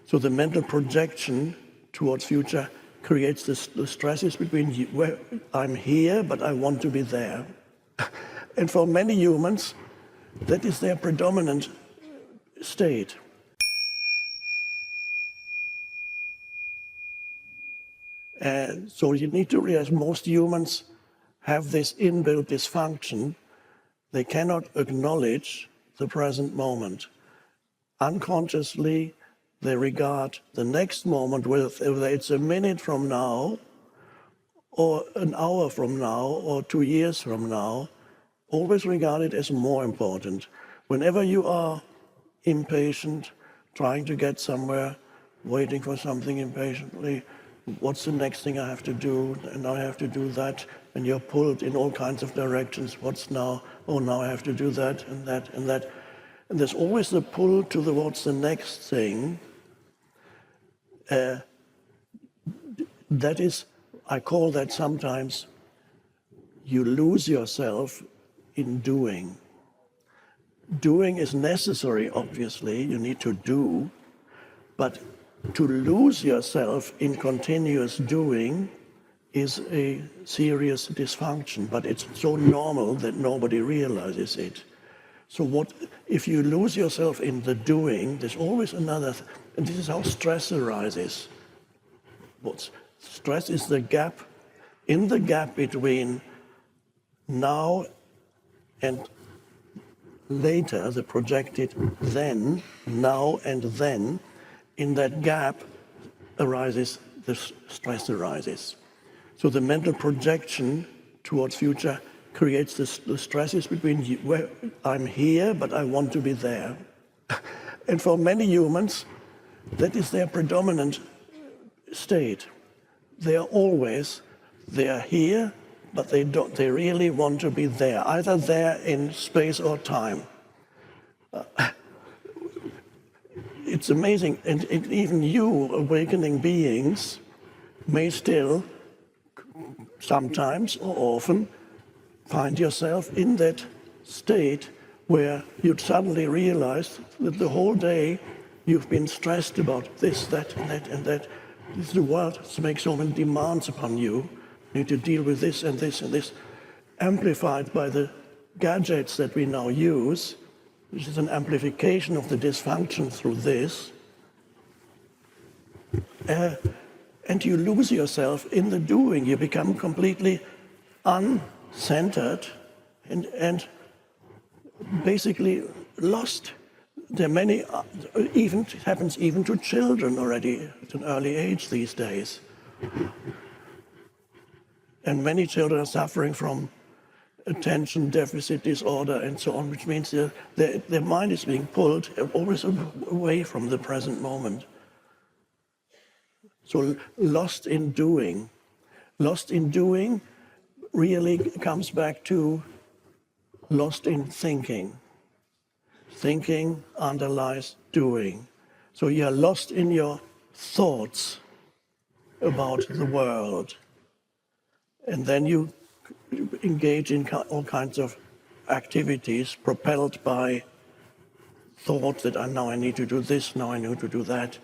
So the mental projection towards future creates the stresses between where I'm here, but I want to be there. And for many humans, that is their predominant state. And so you need to realize most humans have this inbuilt dysfunction. They cannot acknowledge the present moment. Unconsciously, they regard the next moment, whether it's a minute from now, or an hour from now, or 2 years from now, always regard it as more important. Whenever you are impatient, trying to get somewhere, waiting for something impatiently, what's the next thing I have to do? And I have to do that. And you're pulled in all kinds of directions. What's now? Oh, now I have to do that and that and that. And there's always the pull towards the next thing. That is, I call that sometimes, you lose yourself in doing. Doing is necessary, obviously, you need to do, but to lose yourself in continuous doing is a serious dysfunction, but it's so normal that nobody realizes it. So what if you lose yourself in the doing, there's always another, and this is how stress arises. Stress is the gap, in the gap between now and later, the projected then, now and then, in that gap arises, the stress arises. So the mental projection towards future creates the stresses between where I'm here, but I want to be there. And for many humans, that is their predominant state. They are here, but they really want to be there, either there in space or time. It's amazing, and even you, awakening beings, may still, sometimes or often, find yourself in that state where you'd suddenly realize that the whole day you've been stressed about this, that, and that, and that. The world makes so many demands upon you. You need to deal with this and this and this, amplified by the gadgets that we now use, which is an amplification of the dysfunction through this. And you lose yourself in the doing. You become completely uncentered and basically lost. There are many, it happens even to children already at an early age these days. And many children are suffering from attention deficit disorder and so on, which means their mind is being pulled always away from the present moment. So lost in doing. Lost in doing really comes back to lost in thinking. Thinking underlies doing. So you're lost in your thoughts about the world. And then you engage in all kinds of activities propelled by thought that now I need to do this, now I need to do that.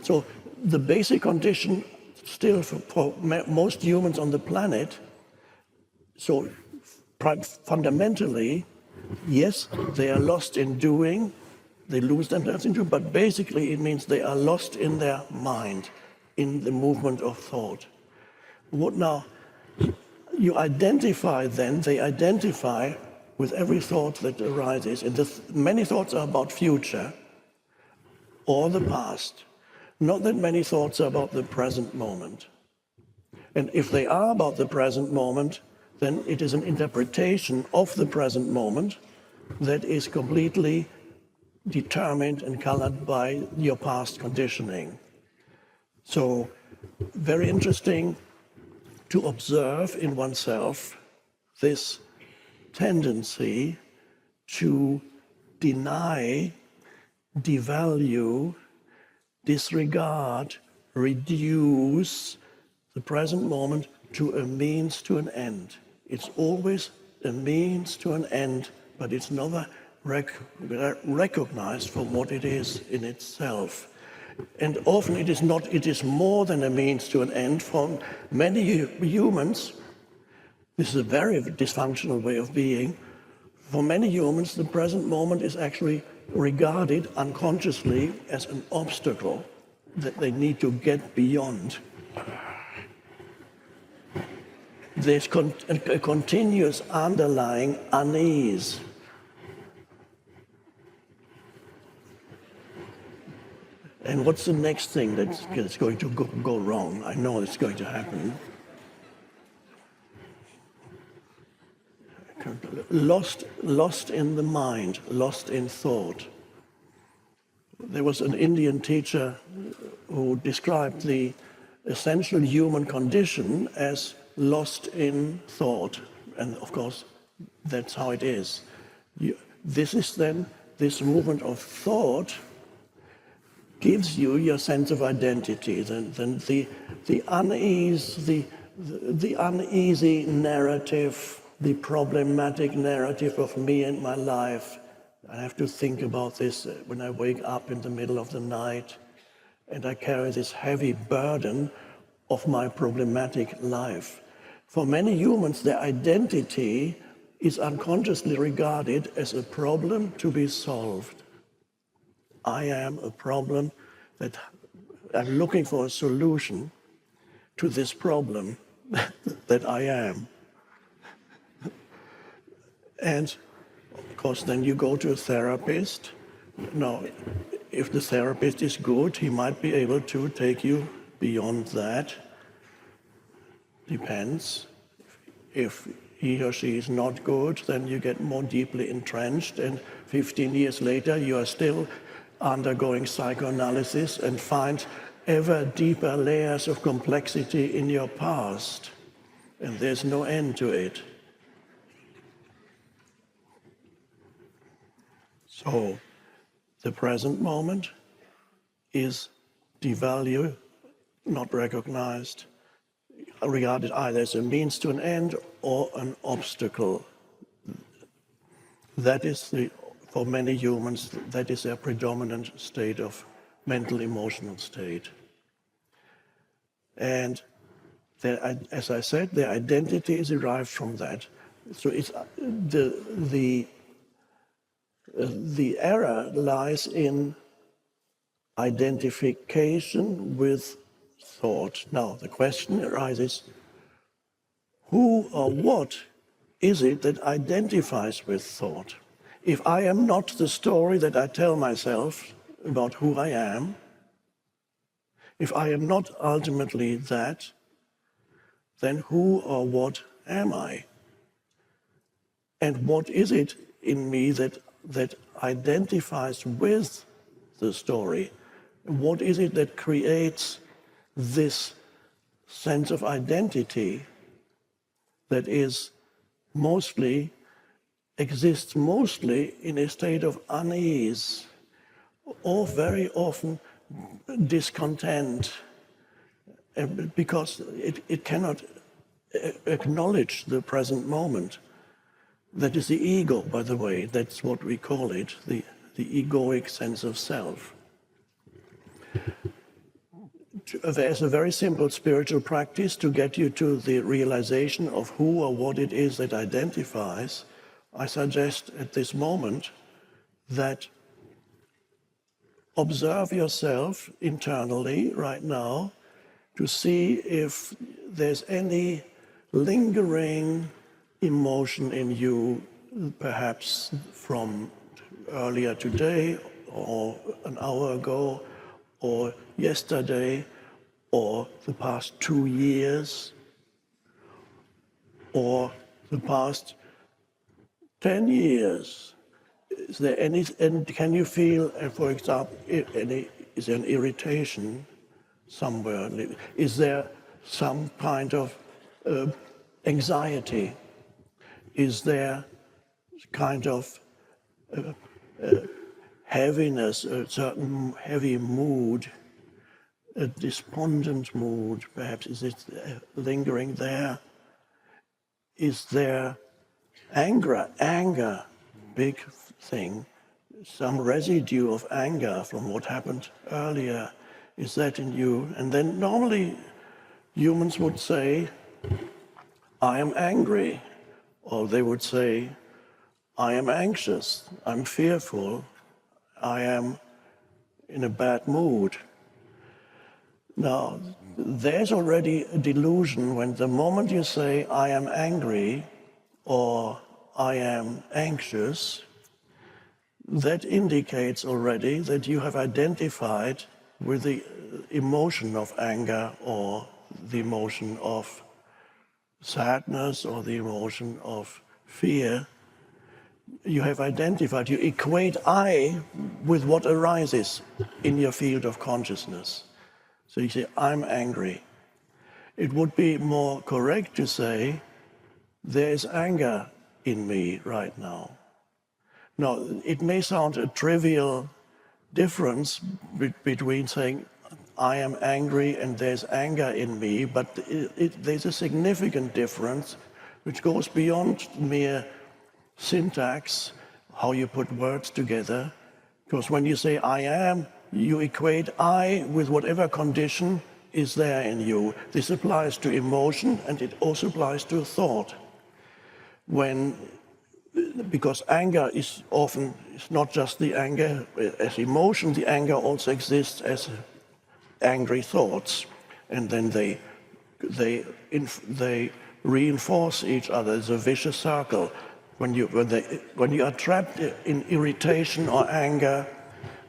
So the basic condition still for most humans on the planet, so fundamentally, yes, they are lost in doing, they lose themselves in doing, but basically it means they are lost in their mind, in the movement of thought. What now? You identify then, they identify with every thought that arises, and many thoughts are about future or the past. Not that many thoughts are about the present moment. And if they are about the present moment, then it is an interpretation of the present moment that is completely determined and colored by your past conditioning. So, very interesting to observe in oneself this tendency to deny, devalue, disregard, reduce the present moment to a means to an end. It's always a means to an end, but it's never recognized for what it is in itself. And often it is not, it is more than a means to an end. For many humans, this is a very dysfunctional way of being. For many humans, the present moment is actually regarded unconsciously as an obstacle that they need to get beyond. There's a continuous underlying unease. And what's the next thing that's going to go wrong? I know it's going to happen. Lost in the mind, lost in thought. There was an Indian teacher who described the essential human condition as lost in thought. And of course, that's how it is. This movement of thought gives you your sense of identity. Then the unease, the uneasy narrative, the problematic narrative of me and my life. I have to think about this when I wake up in the middle of the night, and I carry this heavy burden of my problematic life. For many humans, their identity is unconsciously regarded as a problem to be solved. I am a problem that I'm looking for a solution to this problem that I am. And of course, then you go to a therapist. Now, if the therapist is good, he might be able to take you beyond that. Depends. If he or she is not good, then you get more deeply entrenched, and 15 years later, you are still undergoing psychoanalysis and find ever deeper layers of complexity in your past, and there's no end to it. So, the present moment is devalued, not recognized, regarded either as a means to an end or an obstacle. That is, for many humans, that is their predominant state of mental, emotional state. And as I said, their identity is derived from that. So it's the error lies in identification with thought. Now, the question arises, who or what is it that identifies with thought? If I am not the story that I tell myself about who I am, if I am not ultimately that, then who or what am I? And what is it in me that identifies with the story? What is it that creates this sense of identity that exists mostly in a state of unease, or very often discontent, because it cannot acknowledge the present moment. That is the ego, by the way. That's what we call it, the egoic sense of self. There's a very simple spiritual practice to get you to the realization of who or what it is that identifies. I suggest at this moment that observe yourself internally right now to see if there's any lingering emotion in you, perhaps from earlier today, or an hour ago, or yesterday, or the past 2 years, or the past 10 years. Is there any, and can you feel, for example, is there an irritation somewhere? Is there some kind of anxiety? Is there kind of heaviness, a certain heavy mood, a despondent mood, perhaps? Is it lingering there? Is there anger, big thing, some residue of anger from what happened earlier? Is that in you? And then normally humans would say, I am angry. Or they would say, I am anxious, I'm fearful, I am in a bad mood. Now, there's already a delusion when the moment you say, I am angry or I am anxious, that indicates already that you have identified with the emotion of anger or the emotion of sadness or the emotion of fear. You have identified, you equate I with what arises in your field of consciousness. So you say, I'm angry. It would be more correct to say, there is anger in me right now. Now, it may sound a trivial difference between saying, I am angry and there's anger in me, but there's a significant difference which goes beyond mere syntax, how you put words together. Because when you say I am, you equate I with whatever condition is there in you. This applies to emotion and it also applies to thought. Because anger is often, it's not just the anger as emotion, the anger also exists as angry thoughts. And then they reinforce each other. It's a vicious circle. When you are trapped in irritation or anger,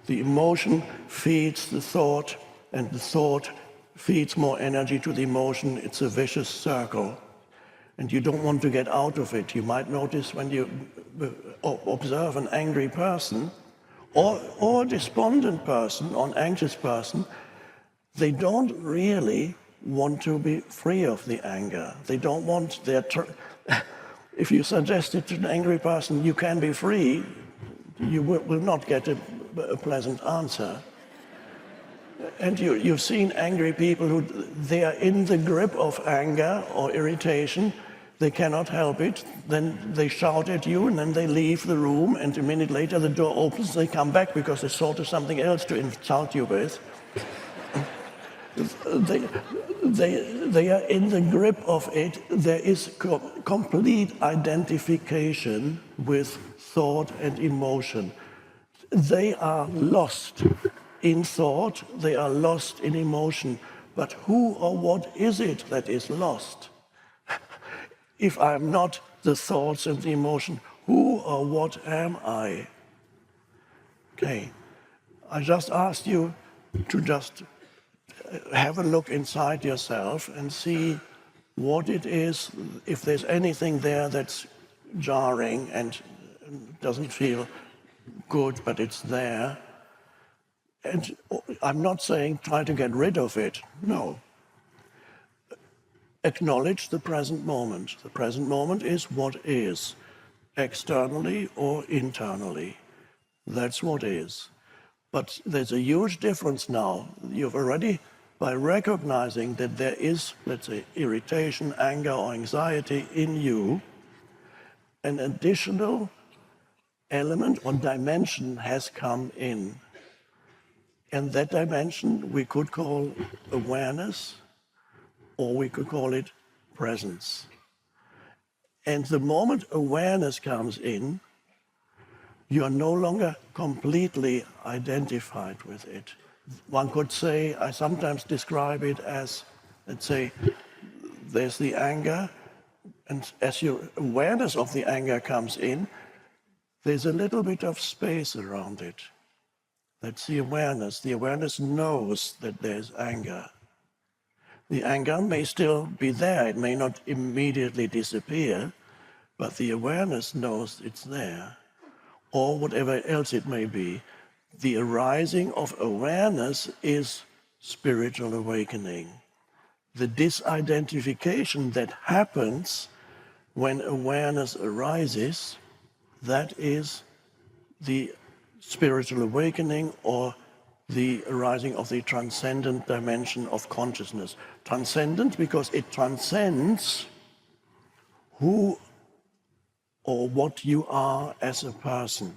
the emotion feeds the thought, and the thought feeds more energy to the emotion. It's a vicious circle, and you don't want to get out of it. You might notice when you observe an angry person or a despondent person or an anxious person, they don't really want to be free of the anger. They don't want if you suggest it to an angry person, you can be free, you will not get a pleasant answer. And you've seen angry people who they are in the grip of anger or irritation, they cannot help it, then they shout at you and then they leave the room and a minute later the door opens, they come back because they thought of something else to insult you with. They are in the grip of it. There is complete identification with thought and emotion. They are lost in thought, they are lost in emotion. But who or what is it that is lost? If I'm not the thoughts and the emotion, who or what am I? Okay, I just asked you to just have a look inside yourself and see what it is, if there's anything there that's jarring and doesn't feel good, but it's there. And I'm not saying try to get rid of it, no. Acknowledge the present moment. The present moment is what is, externally or internally. That's what is. But there's a huge difference now. You've already, by recognizing that there is, let's say, irritation, anger, or anxiety in you, an additional element or dimension has come in. And that dimension we could call awareness, or we could call it presence. And the moment awareness comes in, you are no longer completely identified with it. One could say, I sometimes describe it as, let's say, there's the anger, and as your awareness of the anger comes in, there's a little bit of space around it. That's the awareness. The awareness knows that there's anger. The anger may still be there. It may not immediately disappear, but the awareness knows it's there. Or whatever else it may be. The arising of awareness is spiritual awakening. The disidentification that happens when awareness arises, that is the spiritual awakening or the arising of the transcendent dimension of consciousness. Transcendent because it transcends who or what you are as a person.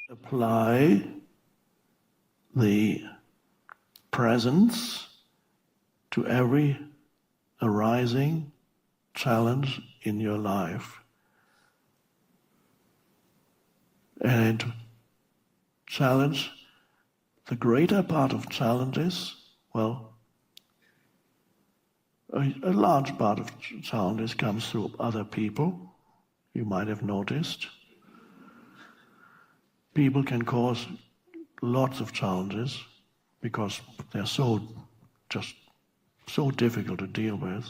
apply the presence to every arising challenge in your life. And challenge, the greater part of challenges, well, a large part of challenges comes through other people. You might have noticed. People can cause lots of challenges because they're so difficult to deal with.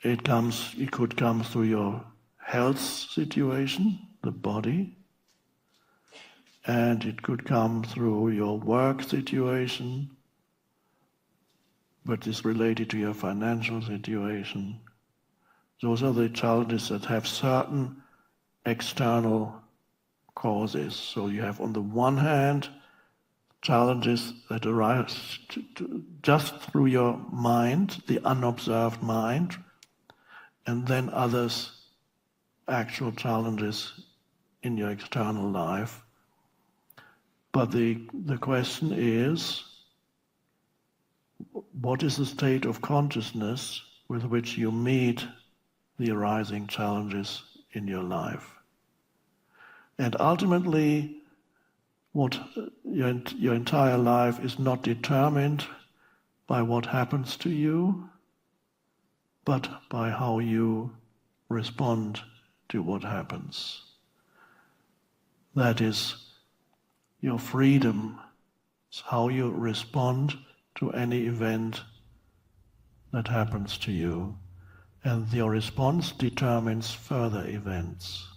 It could come through your health situation, the body, and it could come through your work situation, but is related to your financial situation. Those are the challenges that have certain external causes. So you have, on the one hand, challenges that arise just through your mind, the unobserved mind, and then others, actual challenges in your external life. But the question is, what is the state of consciousness with which you meet the arising challenges in your life? And ultimately, what your entire life is not determined by what happens to you, but by how you respond to what happens. That is, your freedom, it's how you respond to any event that happens to you, and your response determines further events.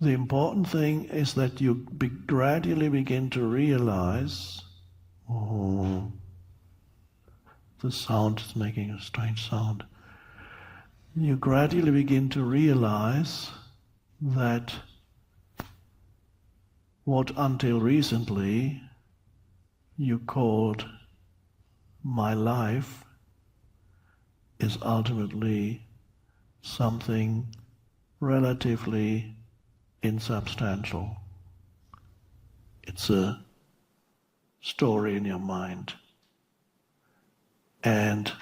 The important thing is that you gradually begin to realize, oh, the sound is making a strange sound. You gradually begin to realize that what until recently you called my life is ultimately something relatively insubstantial. It's a story in your mind. And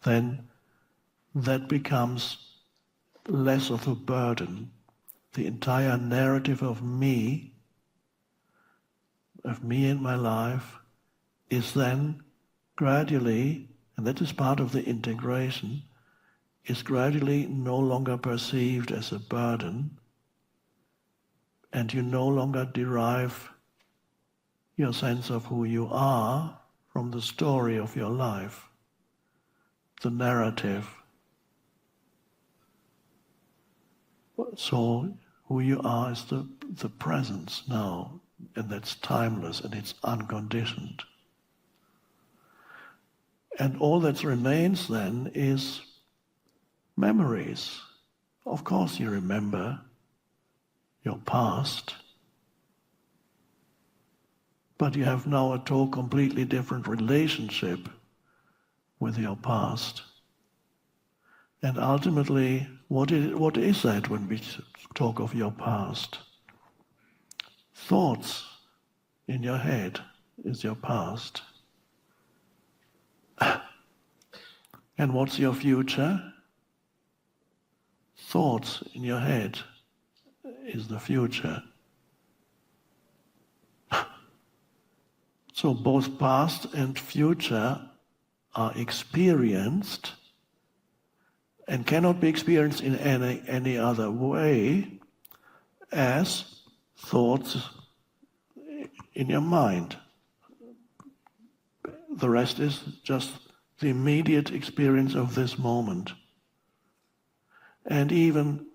then that becomes less of a burden. The entire narrative of me and my life, is then gradually, and that is part of the integration, is gradually no longer perceived as a burden, and you no longer derive your sense of who you are from the story of your life, the narrative. So who you are is the presence now, and that's timeless and it's unconditioned. And all that remains then is memories. Of course you remember your past, but you have now a completely different relationship with your past. And ultimately, what is that when we talk of your past? Thoughts in your head is your past. And what's your future? Thoughts in your head is the future. So both past and future are experienced and cannot be experienced in any other way as thoughts in your mind. The rest is just the immediate experience of this moment. And even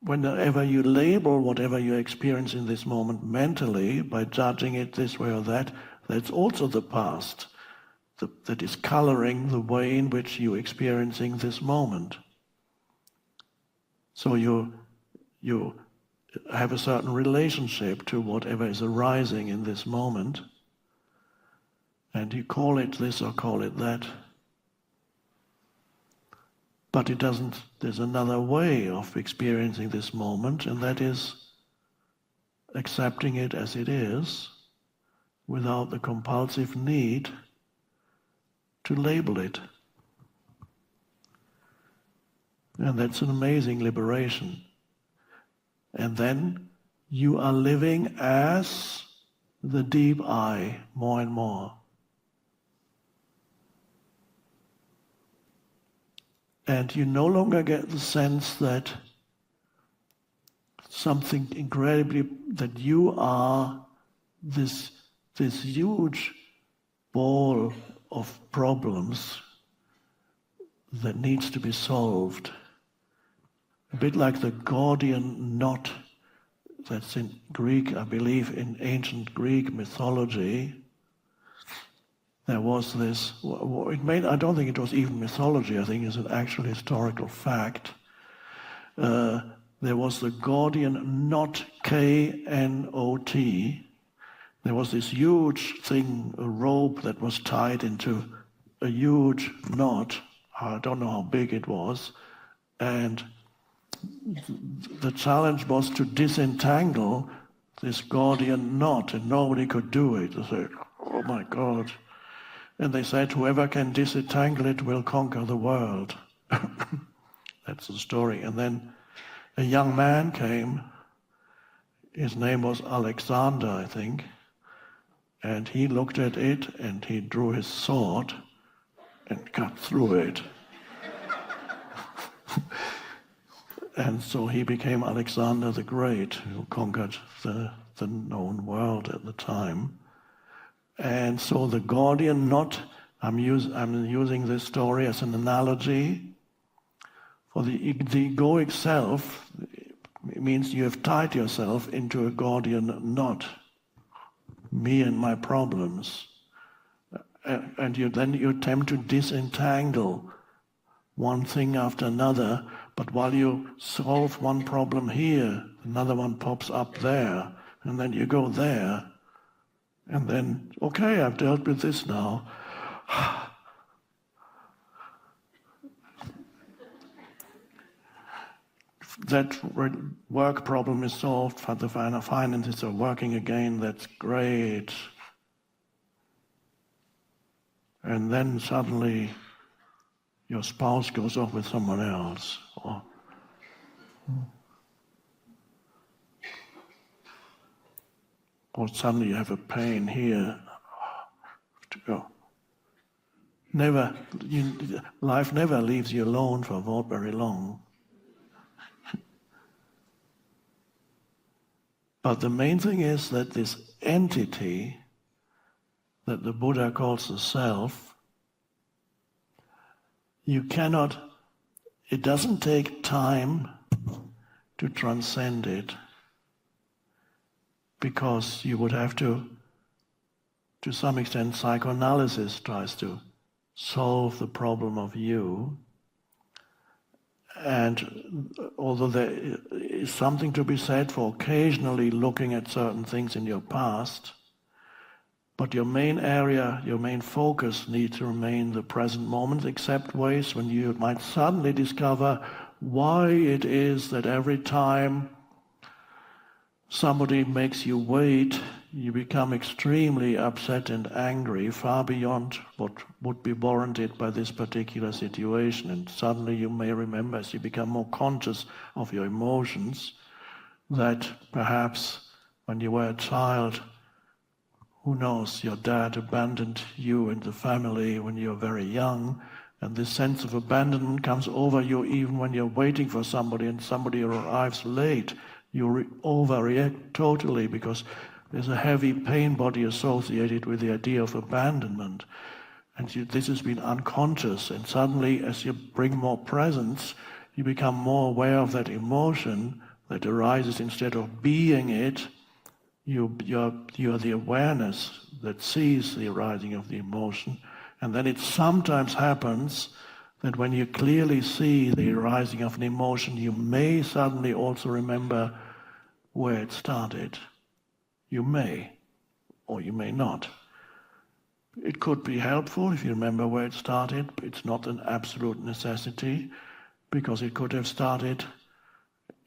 whenever you label whatever you experience in this moment mentally by judging it this way or that, that's also the past that is coloring the way in which you're experiencing this moment. So you have a certain relationship to whatever is arising in this moment, And you call it this or call it that. But it doesn't, there's another way of experiencing this moment, and that is accepting it as it is without the compulsive need to label it. And that's an amazing liberation. And then you are living as the deep I more and more. And you no longer get the sense that something incredibly, that you are this huge ball of problems that needs to be solved. A bit like the Gordian knot that's in Greek, I believe, in ancient Greek mythology. There was this, I don't think it was even mythology, I think it's an actual historical fact. There was the Gordian knot, K-N-O-T. There was this huge thing, a rope that was tied into a huge knot. I don't know how big it was. And the challenge was to disentangle this Gordian knot, and nobody could do it. They said, oh my God. And they said, whoever can disentangle it will conquer the world. That's the story. And then a young man came. His name was Alexander, I think. And he looked at it and he drew his sword and cut through it. And so he became Alexander the Great, who conquered the known world at the time. And so the Gordian knot, I'm using this story as an analogy for the egoic self. It means you have tied yourself into a Gordian knot, me and my problems. And then you attempt to disentangle one thing after another, but while you solve one problem here, another one pops up there, and then you go there, and then, okay, I've dealt with this now. That work problem is solved, the finances are working again, that's great. And then suddenly your spouse goes off with someone else. Or suddenly you have a pain here. To go. Life never leaves you alone for very long. But the main thing is that this entity that the Buddha calls the self, it doesn't take time to transcend it, because you would have to some extent, psychoanalysis tries to solve the problem of you. And although there is something to be said for occasionally looking at certain things in your past, but your main area, your main focus needs to remain the present moment, except ways when you might suddenly discover why it is that every time somebody makes you wait, you become extremely upset and angry, far beyond what would be warranted by this particular situation. And suddenly you may remember, as you become more conscious of your emotions, that perhaps when you were a child, who knows, your dad abandoned you and the family when you were very young, and this sense of abandonment comes over you even when you're waiting for somebody and somebody arrives late. You overreact totally because there's a heavy pain body associated with the idea of abandonment. And this has been unconscious, and suddenly as you bring more presence, you become more aware of that emotion that arises. Instead of being it, you're the awareness that sees the arising of the emotion. And then it sometimes happens that when you clearly see the arising of an emotion, you may suddenly also remember where it started. You may, or you may not. It could be helpful if you remember where it started. It's not an absolute necessity, because it could have started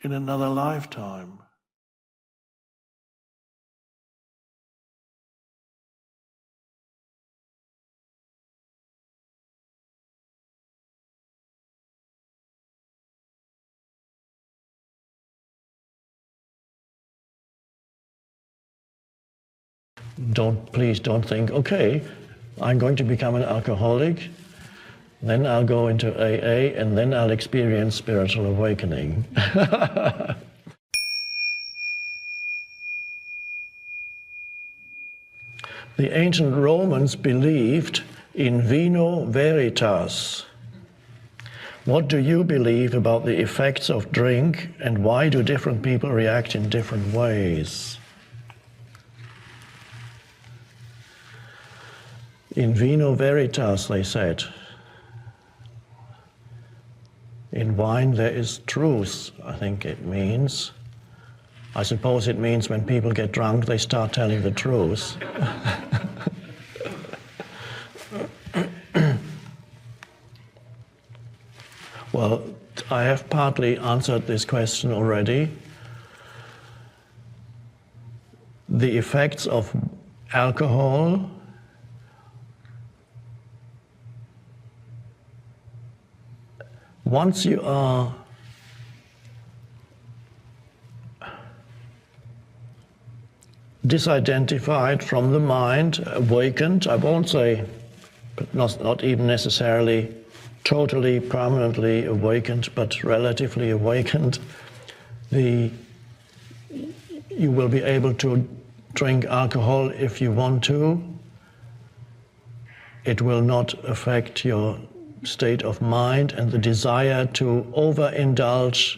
in another lifetime. Please don't think, okay, I'm going to become an alcoholic, then I'll go into AA, and then I'll experience spiritual awakening. The ancient Romans believed in vino veritas. What do you believe about the effects of drink, and why do different people react in different ways? In vino veritas, they said. In wine there is truth, I think it means. I suppose it means when people get drunk, they start telling the truth. Well, I have partly answered this question already. The effects of alcohol once you are disidentified from the mind, awakened, I won't say, but not even necessarily totally, permanently awakened, but relatively awakened, you will be able to drink alcohol if you want to. It will not affect your state of mind, and the desire to overindulge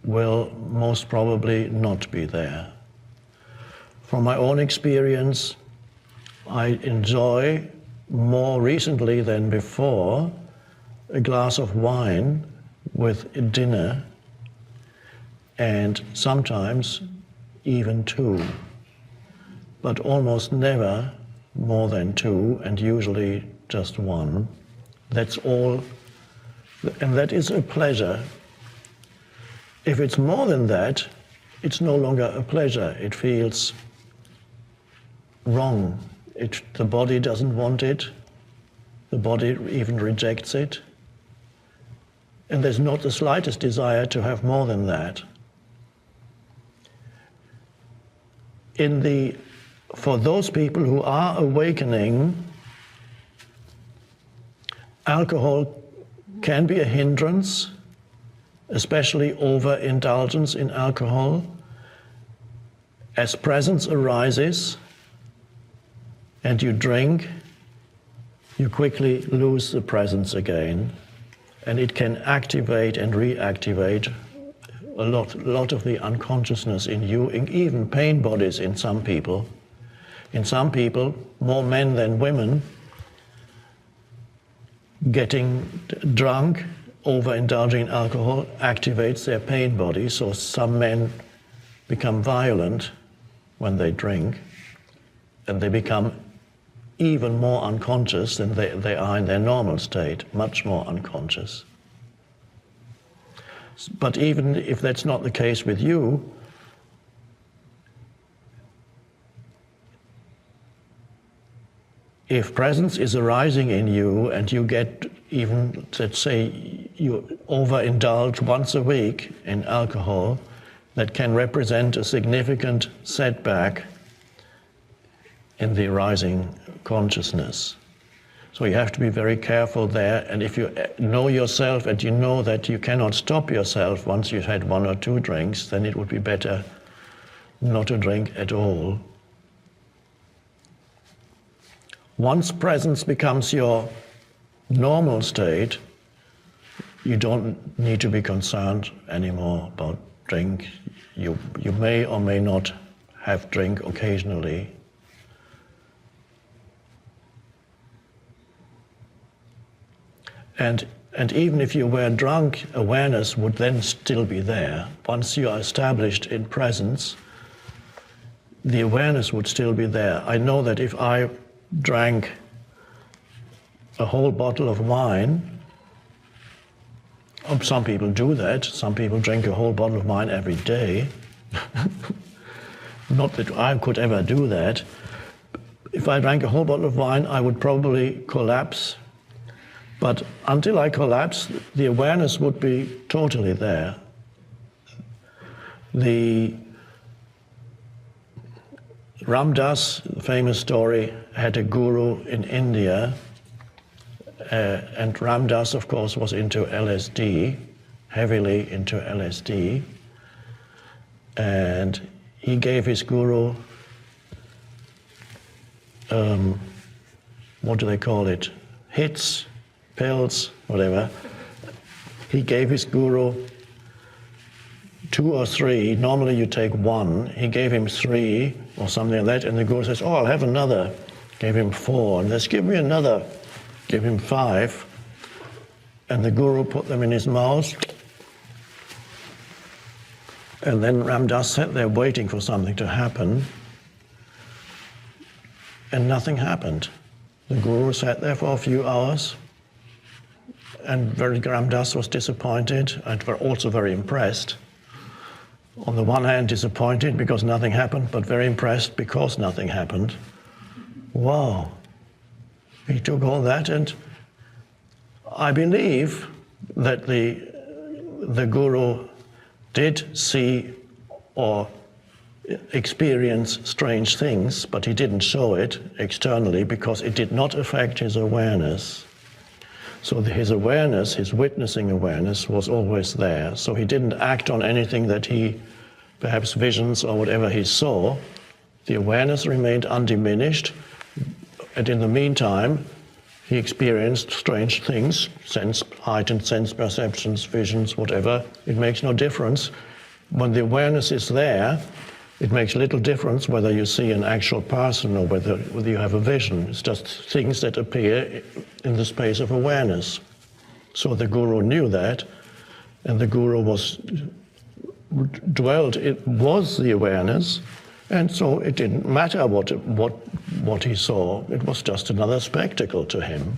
will most probably not be there. From my own experience, I enjoy more recently than before a glass of wine with dinner, and sometimes even two, but almost never more than two, and usually just one. That's all, and that is a pleasure. If it's more than that, it's no longer a pleasure. It feels wrong. The body doesn't want it. The body even rejects it. And there's not the slightest desire to have more than that. For those people who are awakening, alcohol can be a hindrance, especially overindulgence in alcohol. As presence arises and you drink, you quickly lose the presence again, and it can activate and reactivate a lot of the unconsciousness in you, even pain bodies in some people. In some people, more men than women, getting drunk, overindulging in alcohol, activates their pain body. So some men become violent when they drink, and they become even more unconscious than they are in their normal state, much more unconscious. But even if that's not the case with you, if presence is arising in you and you get even, let's say, you overindulge once a week in alcohol, that can represent a significant setback in the arising consciousness. So you have to be very careful there, and if you know yourself and you know that you cannot stop yourself once you've had one or two drinks, then it would be better not to drink at all. Once presence becomes your normal state, you don't need to be concerned anymore about drink. You may or may not have drink occasionally. And even if you were drunk, awareness would then still be there. Once you are established in presence, the awareness would still be there. I know that if I drank a whole bottle of wine, some people do that, some people drink a whole bottle of wine every day. Not that I could ever do that. If I drank a whole bottle of wine, I would probably collapse. But until I collapse, the awareness would be totally there. The Ram Dass, the famous story, had a guru in India, and Ram Dass, of course, was into LSD, heavily into LSD, and he gave his guru, what do they call it? Hits, pills, whatever. He gave his guru 2 or 3, normally you take 1, he gave him 3 or something like that, and the guru says, oh, I'll have another. Gave him 4, and let's give me another. Give him 5, and the guru put them in his mouth, and then Ram Dass sat there waiting for something to happen, and nothing happened. The guru sat there for a few hours, and Ram Dass was disappointed and also very impressed. On the one hand, disappointed because nothing happened, but very impressed because nothing happened. Wow. He took all that, and I believe that the guru did see or experience strange things, but he didn't show it externally because it did not affect his awareness. So his awareness, his witnessing awareness, was always there. So he didn't act on anything that he, perhaps visions or whatever he saw. The awareness remained undiminished. And in the meantime, he experienced strange things, heightened sense perceptions, visions, whatever. It makes no difference. When the awareness is there, it makes little difference whether you see an actual person or whether you have a vision. It's just things that appear in the space of awareness. So the guru knew that, and the guru it was the awareness, and so it didn't matter what he saw. It was just another spectacle to him.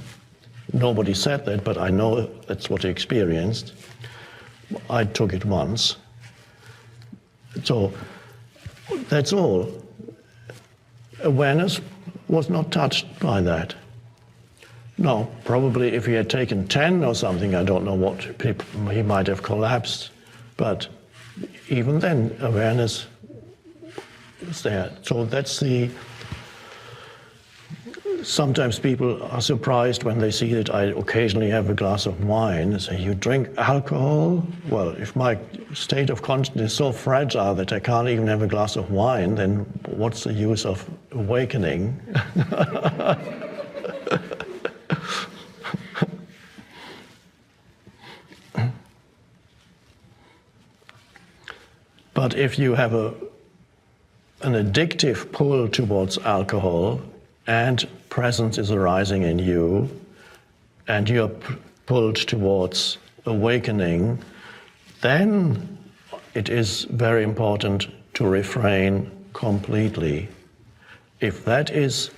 Nobody said that, but I know that's what he experienced. I took it once. So that's all. Awareness was not touched by that. No, probably if he had taken 10 or something, I don't know what, he might have collapsed. But even then, awareness is there. So that's sometimes people are surprised when they see that I occasionally have a glass of wine. They say, you drink alcohol? Well, if my state of consciousness is so fragile that I can't even have a glass of wine, then what's the use of awakening? But if you have an addictive pull towards alcohol, and presence is arising in you, and you're pulled towards awakening, then it is very important to refrain completely. If that is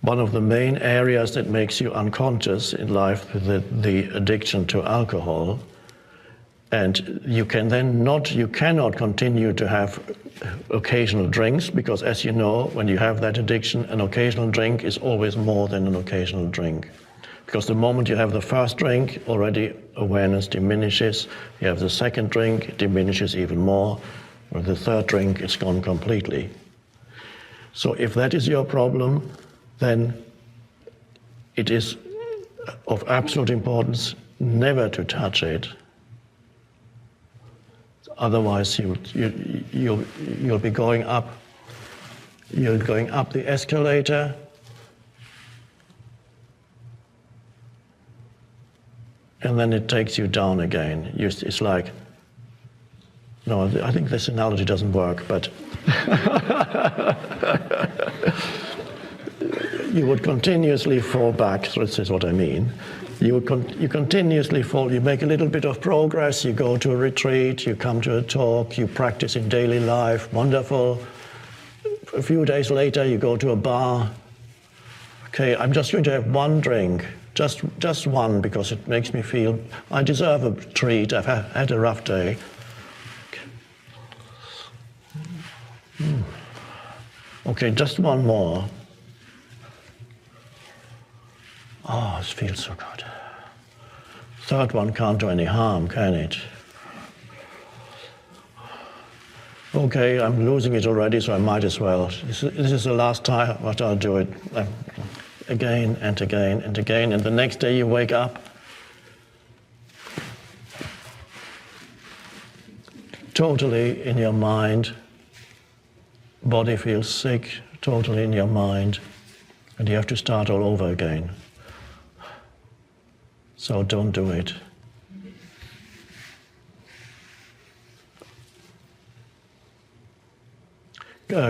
one of the main areas that makes you unconscious in life, the addiction to alcohol, and you cannot continue to have occasional drinks, because as you know, when you have that addiction, an occasional drink is always more than an occasional drink. Because the moment you have the first drink, already awareness diminishes. You have the second drink, it diminishes even more. Or the third drink, it's gone completely. So if that is your problem, then it is of absolute importance never to touch it. Otherwise, you'll be going up. You're going up the escalator, and then it takes you down again. It's like, no, I think this analogy doesn't work, but you would continuously fall back. This is what I mean. You continuously fall, you make a little bit of progress, you go to a retreat, you come to a talk, you practice in daily life, wonderful. A few days later, you go to a bar, Okay, I'm just going to have one drink, just one, because it makes me feel I deserve a treat. I've had a rough day. Okay, just one more. Oh, it feels so good. Third one can't do any harm, can it? Okay, I'm losing it already, so I might as well. This is the last time what I'll do it. Again and again and again, and the next day you wake up totally in your mind, body feels sick, totally in your mind, and you have to start all over again. So don't do it.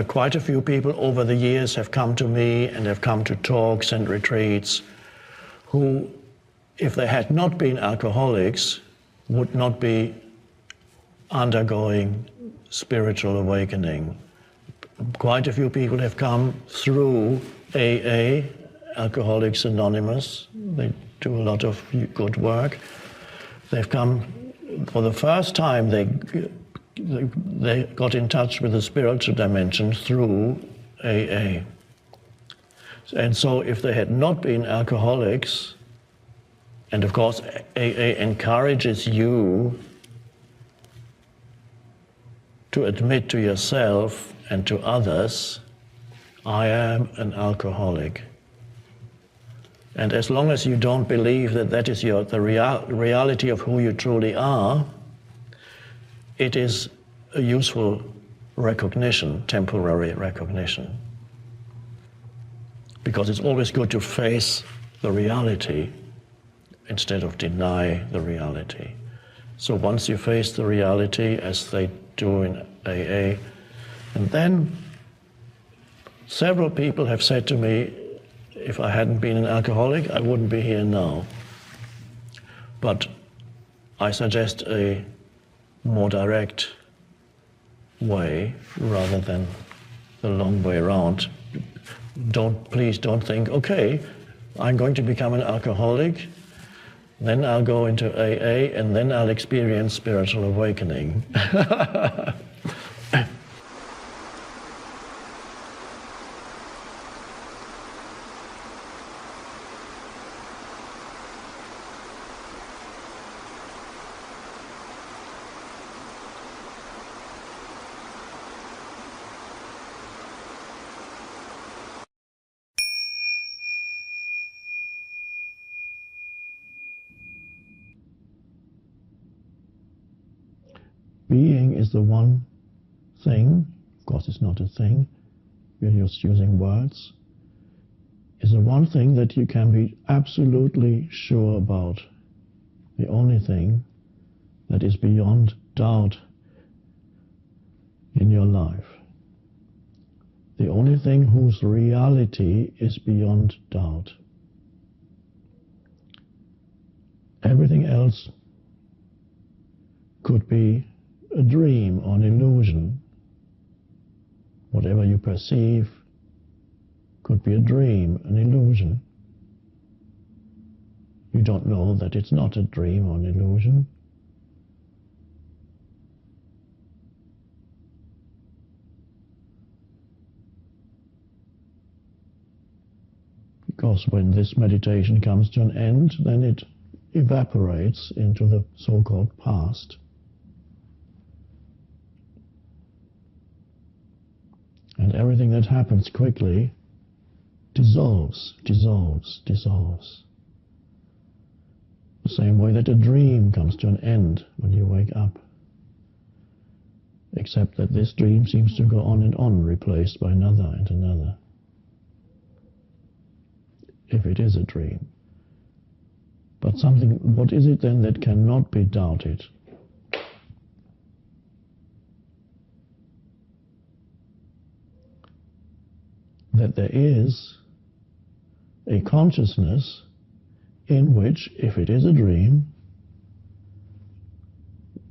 Quite a few people over the years have come to me and have come to talks and retreats who, if they had not been alcoholics, would not be undergoing spiritual awakening. Quite a few people have come through AA, Alcoholics Anonymous. They do a lot of good work. They've come for the first time, they got in touch with the spiritual dimension through AA. And so if they had not been alcoholics, and of course AA encourages you to admit to yourself and to others, I am an alcoholic. And as long as you don't believe that that is the reality of who you truly are, it is a useful recognition, temporary recognition. Because it's always good to face the reality instead of deny the reality. So once you face the reality, as they do in AA, and then several people have said to me, if I hadn't been an alcoholic, I wouldn't be here now. But I suggest a more direct way rather than the long way around. Please don't think, okay, I'm going to become an alcoholic, then I'll go into AA, and then I'll experience spiritual awakening. Being is the one thing, of course it's not a thing, we're just using words, is the one thing that you can be absolutely sure about. The only thing that is beyond doubt in your life. The only thing whose reality is beyond doubt. Everything else could be a dream or an illusion. Whatever you perceive could be a dream, an illusion. You don't know that it's not a dream or an illusion. Because when this meditation comes to an end, then it evaporates into the so-called past. And everything that happens quickly dissolves, dissolves, dissolves. The same way that a dream comes to an end when you wake up. Except that this dream seems to go on and on, replaced by another and another. If it is a dream. But what is it then that cannot be doubted? That there is a consciousness in which, if it is a dream,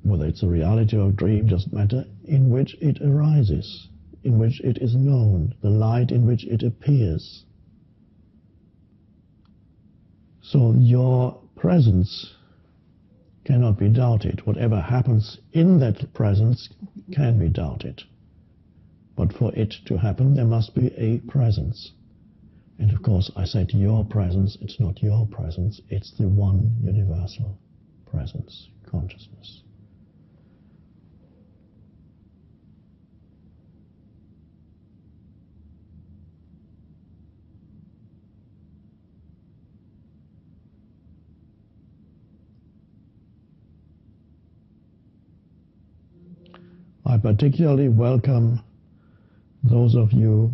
whether it's a reality or a dream, doesn't matter, in which it arises, in which it is known, the light in which it appears. So your presence cannot be doubted. Whatever happens in that presence can be doubted. But for it to happen, there must be a presence. And of course, I said your presence, it's not your presence, it's the one universal presence, consciousness. I particularly welcome those of you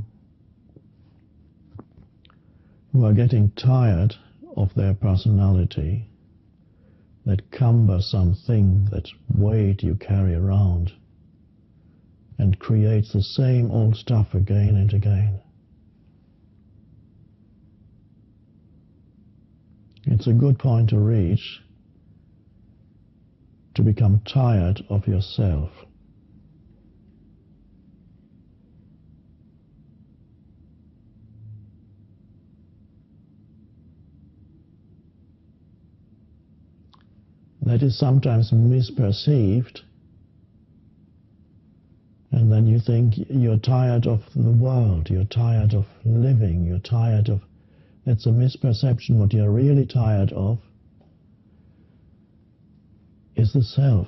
who are getting tired of their personality, that cumbersome thing, that weight you carry around, and creates the same old stuff again and again. It's a good point to reach, to become tired of yourself. That is sometimes misperceived, and then you think you're tired of the world, you're tired of living, you're tired of... That's a misperception. What you're really tired of is the self.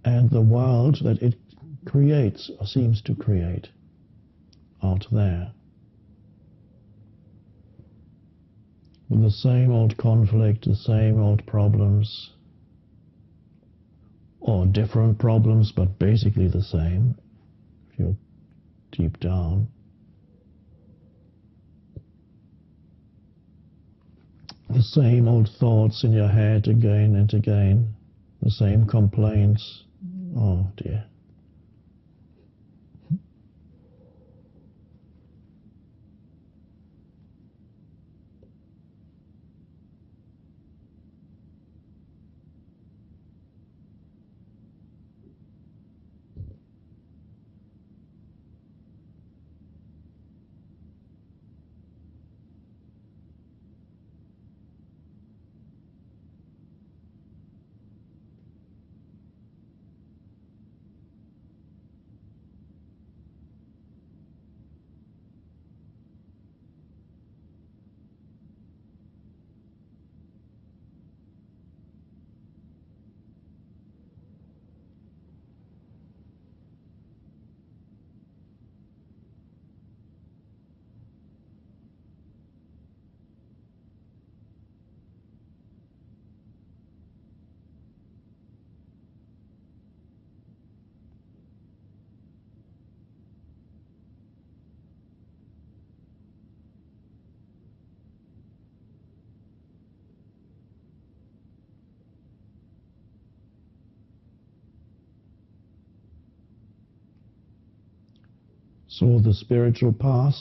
And the world that it creates, or seems to create, out there. With the same old conflict, the same old problems, or different problems, but basically the same, if you're deep down. The same old thoughts in your head again and again, the same complaints. Oh dear. So the spiritual path,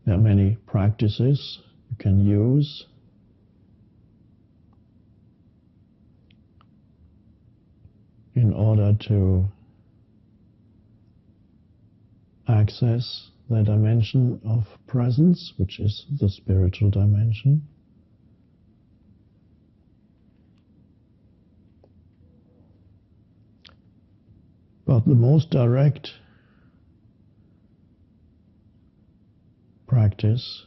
there are many practices you can use in order to access the dimension of presence, which is the spiritual dimension. But the most direct practice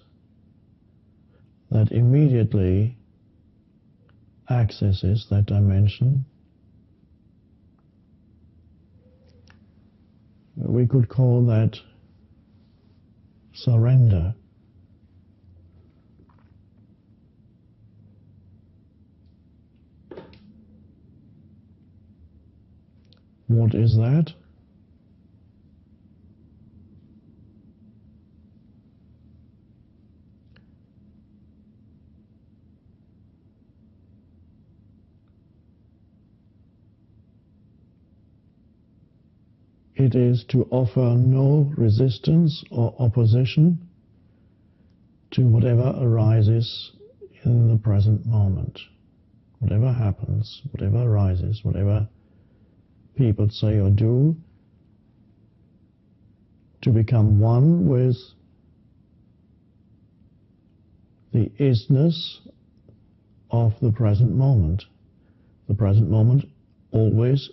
that immediately accesses that dimension, we could call that surrender. What is that? It is to offer no resistance or opposition to whatever arises in the present moment. Whatever happens, whatever arises, whatever people say or do, to become one with the isness of the present moment. The present moment always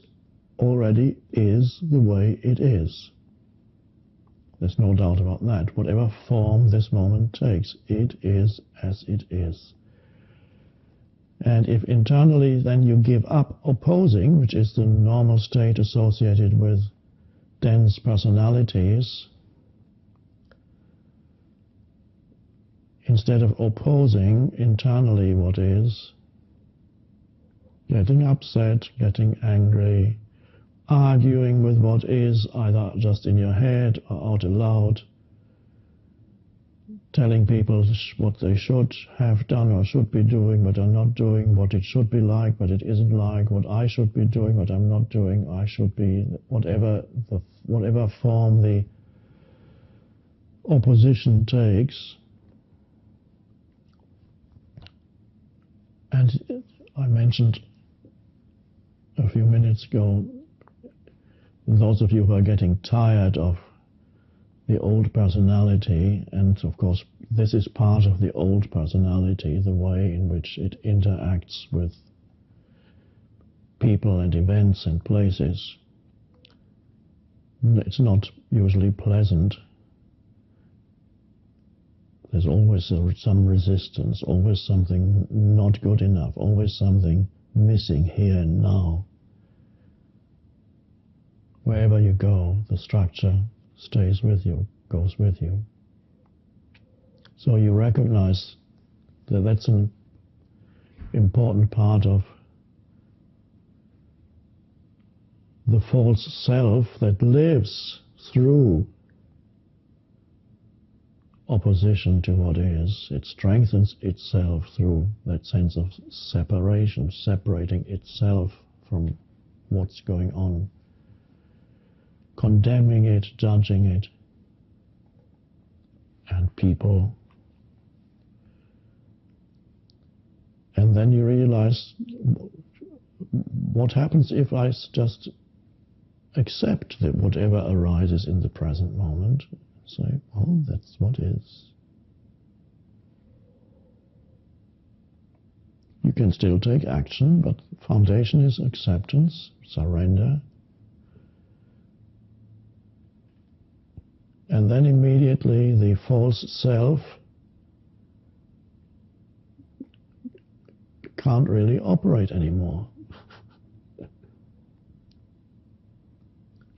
already is the way it is. There's no doubt about that. Whatever form this moment takes, it is as it is. And if internally then you give up opposing, which is the normal state associated with dense personalities, instead of opposing internally what is, getting upset, getting angry, arguing with what is, either just in your head or out aloud, telling people what they should have done or should be doing but are not doing, what it should be like but it isn't like, what I should be doing but I'm not doing, I should be, whatever form the opposition takes. And I mentioned a few minutes ago, those of you who are getting tired of the old personality, and of course this is part of the old personality, the way in which it interacts with people and events and places. It's not usually pleasant. There's always some resistance, always something not good enough, always something missing here and now. Wherever you go, the structure stays with you, goes with you. So you recognize that that's an important part of the false self that lives through opposition to what is. It strengthens itself through that sense of separation, separating itself from what's going on, condemning it, judging it, and people. And then you realize what happens if I just accept that whatever arises in the present moment, say, oh, that's what is. You can still take action, but foundation is acceptance, surrender. And then immediately the false self can't really operate anymore.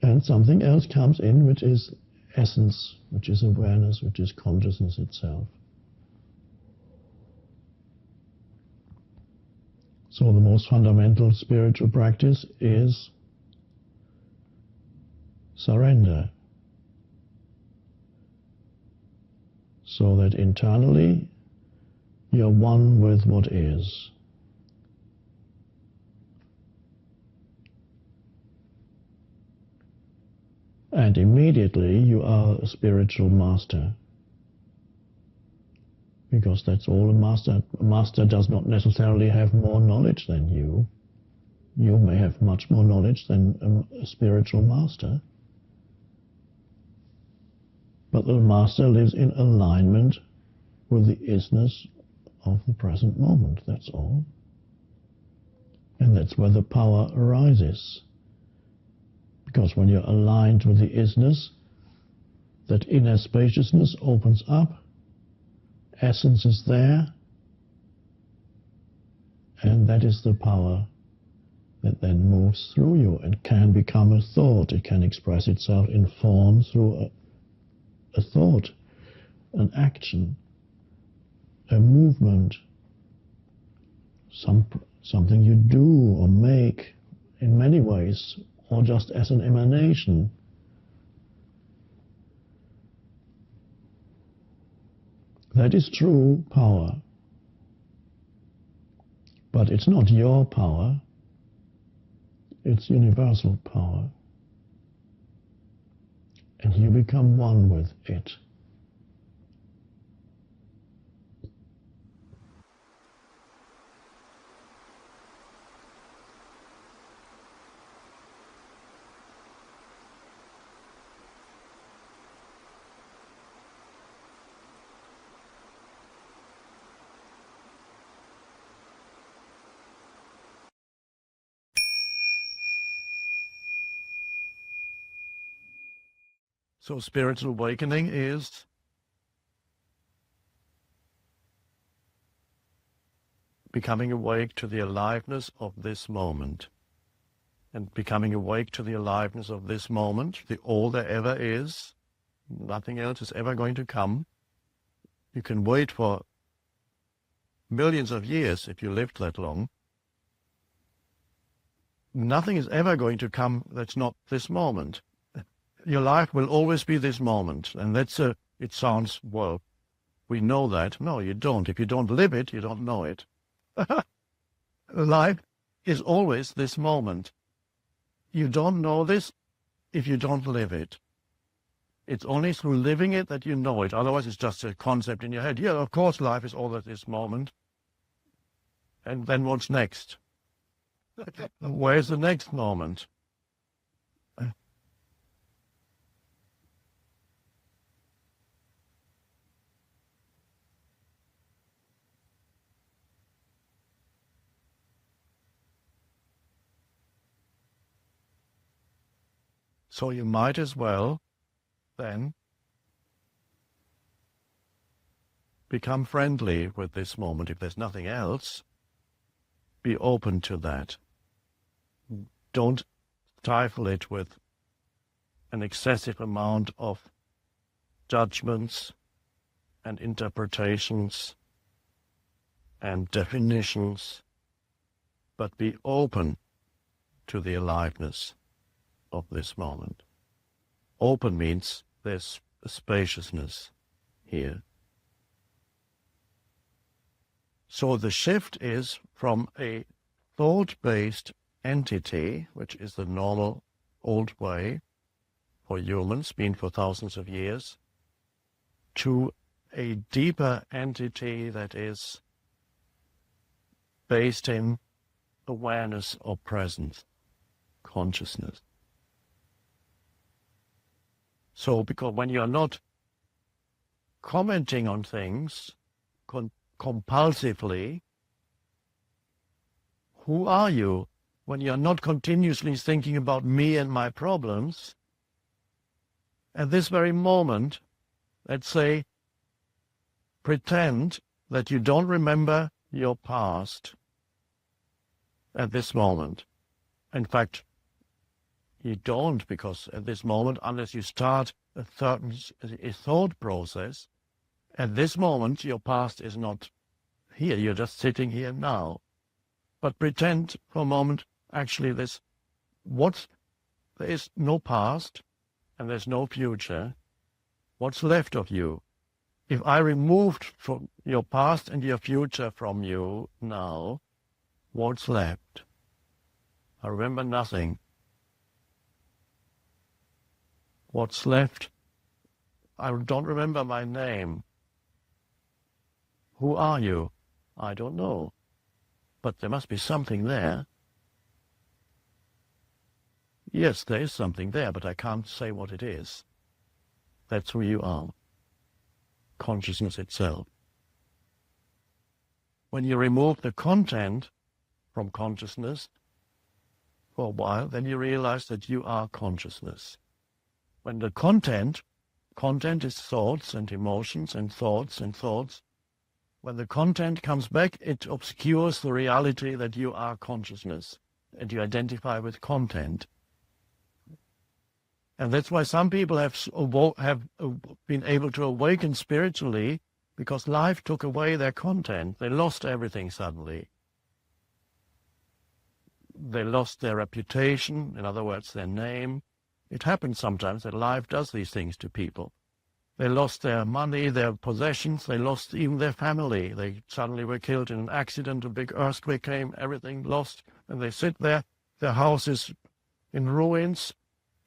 And something else comes in, which is essence, which is awareness, which is consciousness itself. So the most fundamental spiritual practice is surrender. So that internally you're one with what is. And immediately you are a spiritual master. Because that's all a master. A master does not necessarily have more knowledge than you. You may have much more knowledge than a spiritual master. But the master lives in alignment with the isness of the present moment, that's all. And that's where the power arises. Because when you're aligned with the isness, that inner spaciousness opens up, essence is there, and that is the power that then moves through you and can become a thought. It can express itself in form through a thought, an action, a movement, something you do or make in many ways, or just as an emanation. That is true power. But it's not your power, it's universal power. And you become one with it. So spiritual awakening is becoming awake to the aliveness of this moment. And becoming awake to the aliveness of this moment, the all there ever is, nothing else is ever going to come. You can wait for millions of years if you lived that long. Nothing is ever going to come that's not this moment. Your life will always be this moment. And it sounds, well, we know that. No, you don't. If you don't live it, you don't know it. Life is always this moment. You don't know this if you don't live it. It's only through living it that you know it. Otherwise, it's just a concept in your head. Yeah, of course, life is all at this moment. And then what's next? Where's the next moment? So you might as well then become friendly with this moment. If there's nothing else, be open to that. Don't stifle it with an excessive amount of judgments and interpretations and definitions, but be open to the aliveness of this moment. Open means there's a spaciousness here. So the shift is from a thought-based entity, which is the normal old way for humans, been for thousands of years, to a deeper entity that is based in awareness of presence, consciousness. So, because when you're not commenting on things compulsively, who are you? When you're not continuously thinking about me and my problems, at this very moment, let's say, pretend that you don't remember your past at this moment. In fact, you don't, because at this moment, unless you start a thought process, at this moment your past is not here. You're just sitting here now. But pretend for a moment, actually, there is no past and there's no future. What's left of you? If I removed from your past and your future from you now, what's left? I remember nothing. What's left? I don't remember my name. Who are you? I don't know. But there must be something there. Yes, there is something there, but I can't say what it is. That's who you are. Consciousness itself. When you remove the content from consciousness for a while, then you realize that you are consciousness. When the content is thoughts and emotions and thoughts and thoughts. When the content comes back, it obscures the reality that you are consciousness and you identify with content. And that's why some people have been able to awaken spiritually, because life took away their content. They lost everything suddenly. They lost their reputation, in other words, their name. It happens sometimes that life does these things to people. They lost their money, their possessions, they lost even their family. They suddenly were killed in an accident, a big earthquake came, everything lost, and they sit there, their house is in ruins,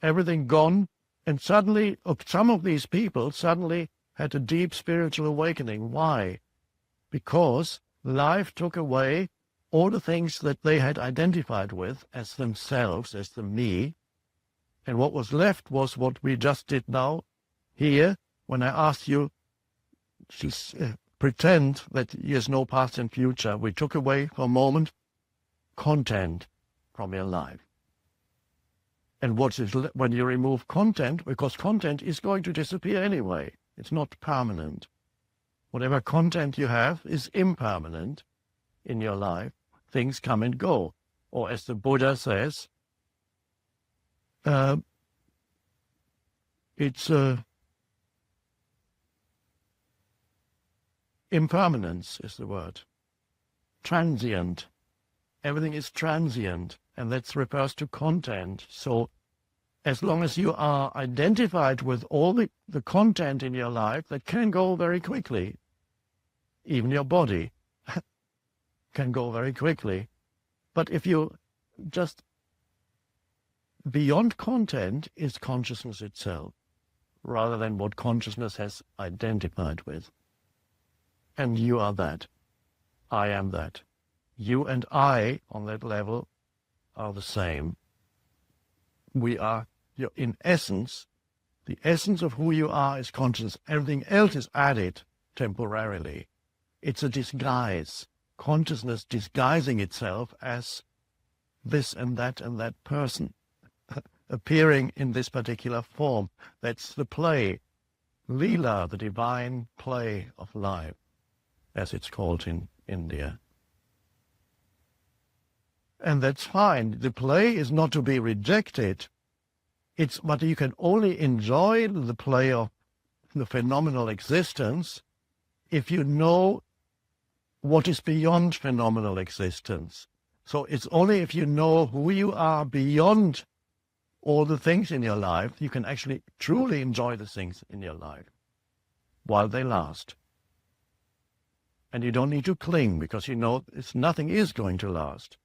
everything gone, and suddenly, some of these people suddenly had a deep spiritual awakening. Why? Because life took away all the things that they had identified with as themselves, as the me, and what was left was what we just did now, here, when I asked you to pretend that there's no past and future. We took away for a moment content from your life. And when you remove content, because content is going to disappear anyway. It's not permanent. Whatever content you have is impermanent in your life. Things come and go. Or as the Buddha says, it's impermanence is the word. Transient. Everything is transient, and that refers to content. So as long as you are identified with all the content in your life, that can go very quickly. Even your body can go very quickly. But if you just, beyond content is consciousness itself, rather than what consciousness has identified with. And you are that. I am that. You and I, on that level, are the same. We are, in essence, the essence of who you are is consciousness. Everything else is added temporarily. It's a disguise. Consciousness disguising itself as this and that person, appearing in this particular form. That's the play, Leela, the divine play of life, as it's called in India. And that's fine. The play is not to be rejected. But you can only enjoy the play of the phenomenal existence if you know what is beyond phenomenal existence. So it's only if you know who you are beyond all the things in your life, you can actually truly enjoy the things in your life while they last. And you don't need to cling, because you know nothing is going to last.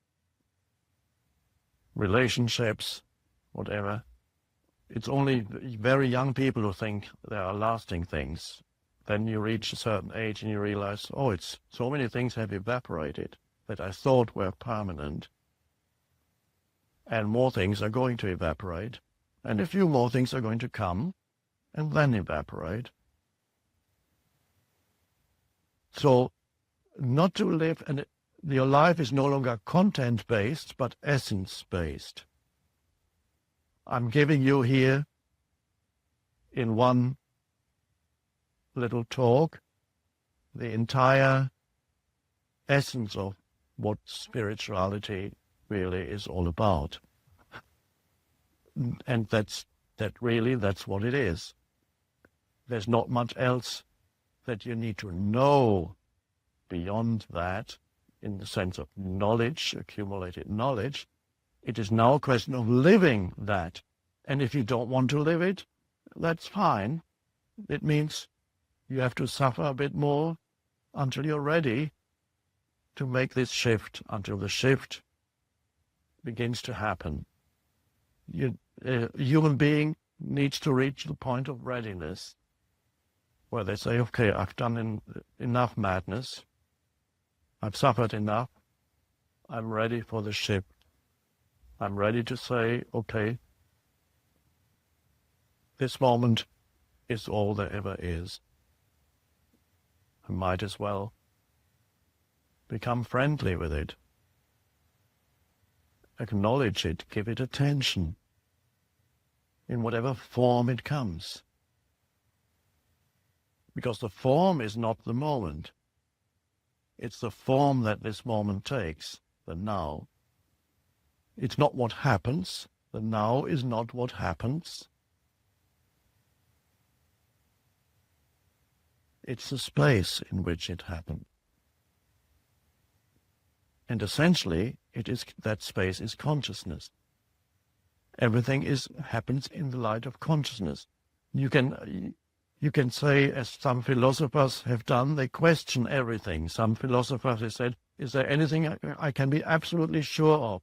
Relationships, whatever. It's only very young people who think there are lasting things. Then you reach a certain age and you realize, oh, so many things have evaporated that I thought were permanent. And more things are going to evaporate. And a few more things are going to come and then evaporate. So not to live, and your life is no longer content-based, but essence-based. I'm giving you here, in one little talk, the entire essence of what spirituality really is all about. And that's what it is. There's not much else that you need to know beyond that, in the sense of knowledge, accumulated knowledge. It is now a question of living that. And if you don't want to live it, that's fine. It means you have to suffer a bit more until you're ready to make this shift, until the shift begins to happen. A human being needs to reach the point of readiness where they say, okay, I've done enough madness. I've suffered enough. I'm ready for the shift. I'm ready to say, okay, this moment is all there ever is. I might as well become friendly with it. Acknowledge it, give it attention, in whatever form it comes. Because the form is not the moment. It's the form that this moment takes, the now. It's not what happens. The now is not what happens. It's the space in which it happened. And essentially, that space is consciousness. Everything happens in the light of consciousness. You can say, as some philosophers have done, they question everything. Some philosophers have said, is there anything I can be absolutely sure of?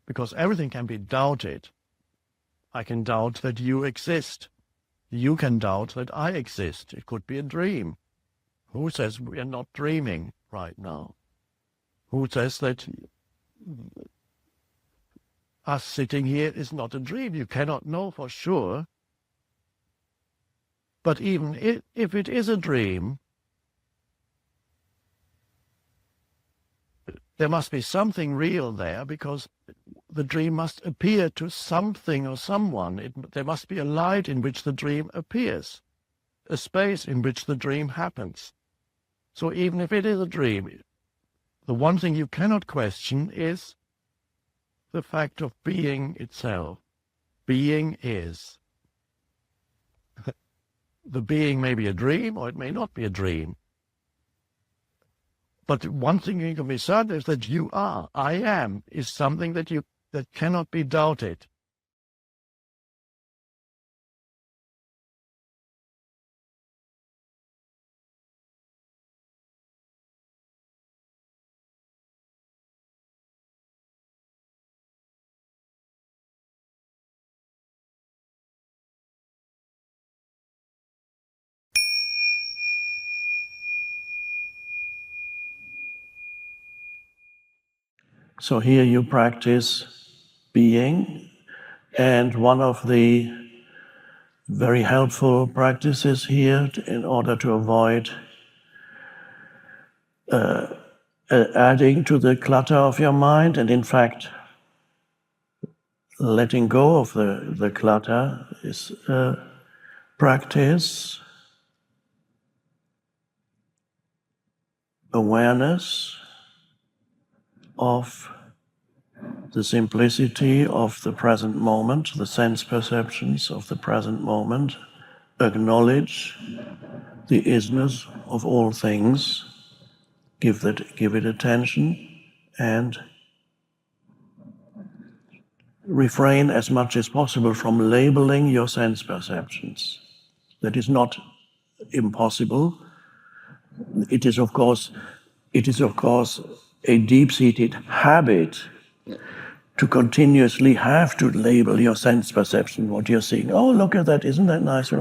Because everything can be doubted. I can doubt that you exist. You can doubt that I exist. It could be a dream. Who says we are not dreaming right now? Who says that us sitting here is not a dream? You cannot know for sure. But even if it is a dream, there must be something real there, because the dream must appear to something or someone. There must be a light in which the dream appears, a space in which the dream happens. So even if it is a dream, the one thing you cannot question is the fact of being itself. Being is. The being may be a dream or it may not be a dream. But one thing you can be certain is that you are. I am is something that cannot be doubted. So here you practice being, and one of the very helpful practices here in order to avoid adding to the clutter of your mind, and in fact letting go of the clutter, is practice awareness of the simplicity of the present moment, the sense perceptions of the present moment. Acknowledge the isness of all things, give it attention, and refrain as much as possible from labeling your sense perceptions. That is not impossible. It is of course a deep-seated habit to continuously have to label your sense perception, what you're seeing. Oh, look at that, isn't that nice?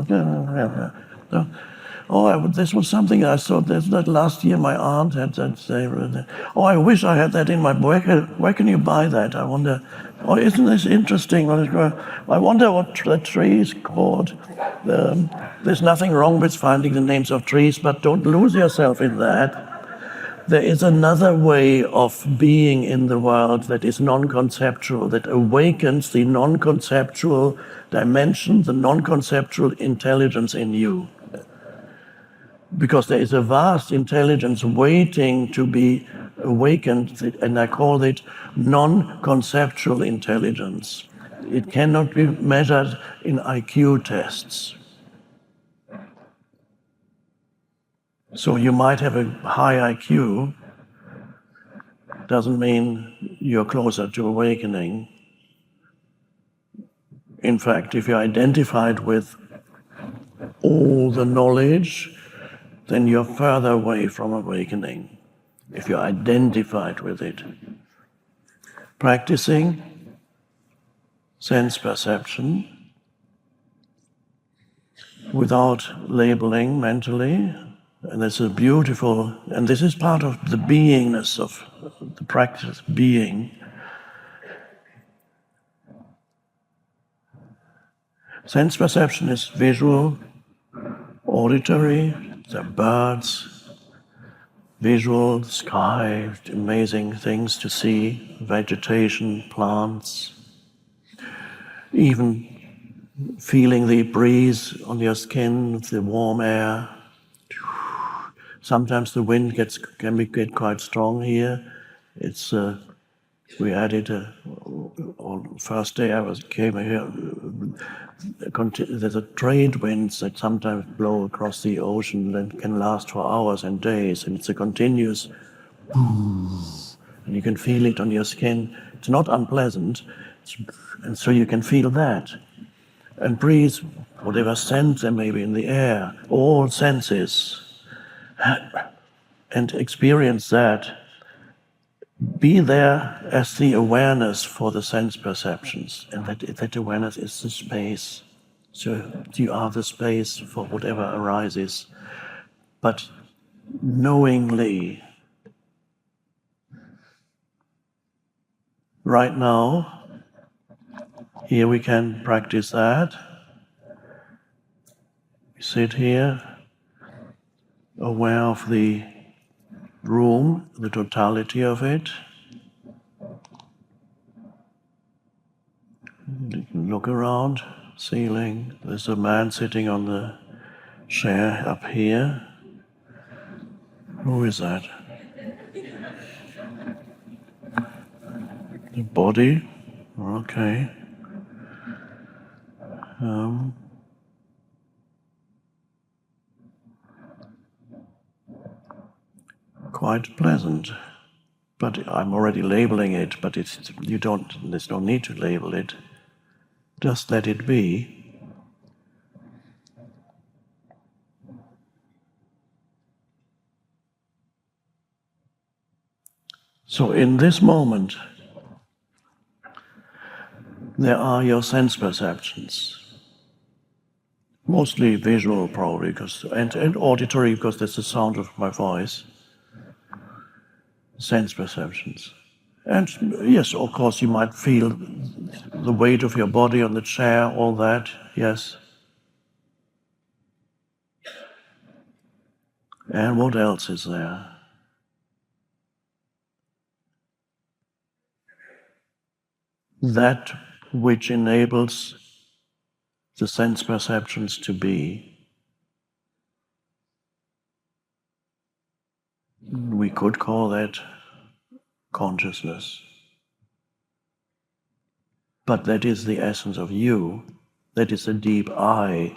Oh, this was something I saw that last year my aunt had that. Oh, I wish I had that in my book. Where can you buy that? I wonder. Oh, isn't this interesting? I wonder what the tree is called. There's nothing wrong with finding the names of trees, but don't lose yourself in that. There is another way of being in the world that is non-conceptual, that awakens the non-conceptual dimension, the non-conceptual intelligence in you. Because there is a vast intelligence waiting to be awakened, and I call it non-conceptual intelligence. It cannot be measured in IQ tests. So you might have a high IQ, doesn't mean you're closer to awakening. In fact, if you're identified with all the knowledge, then you're further away from awakening, if you're identified with it. Practicing sense perception without labeling mentally, and this is beautiful, and this is part of the beingness of the practice, being. Sense perception is visual, auditory, there are birds, visual, sky, amazing things to see, vegetation, plants, even feeling the breeze on your skin, the warm air. Sometimes the wind can get quite strong here. We added on first day I came here. There's a trade winds that sometimes blow across the ocean and can last for hours and days, and it's a continuous, and you can feel it on your skin. It's not unpleasant, and so you can feel that. And breathe whatever scent there may be in the air, all senses, and experience that. Be there as the awareness for the sense perceptions, and that awareness is the space. So you are the space for whatever arises, but knowingly. Right now, here we can practice that. We sit here, aware of the room, the totality of it. You can look around, ceiling. There's a man sitting on the chair up here. Who is that? The body? Okay. Quite pleasant. But I'm already labeling it, but there's no need to label it. Just let it be. So in this moment, there are your sense perceptions. Mostly visual, probably, and auditory, because that's the sound of my voice. Sense perceptions. And yes, of course, you might feel the weight of your body on the chair, all that, yes. And what else is there? That which enables the sense perceptions to be. We could call that consciousness. But that is the essence of you. That is the deep I.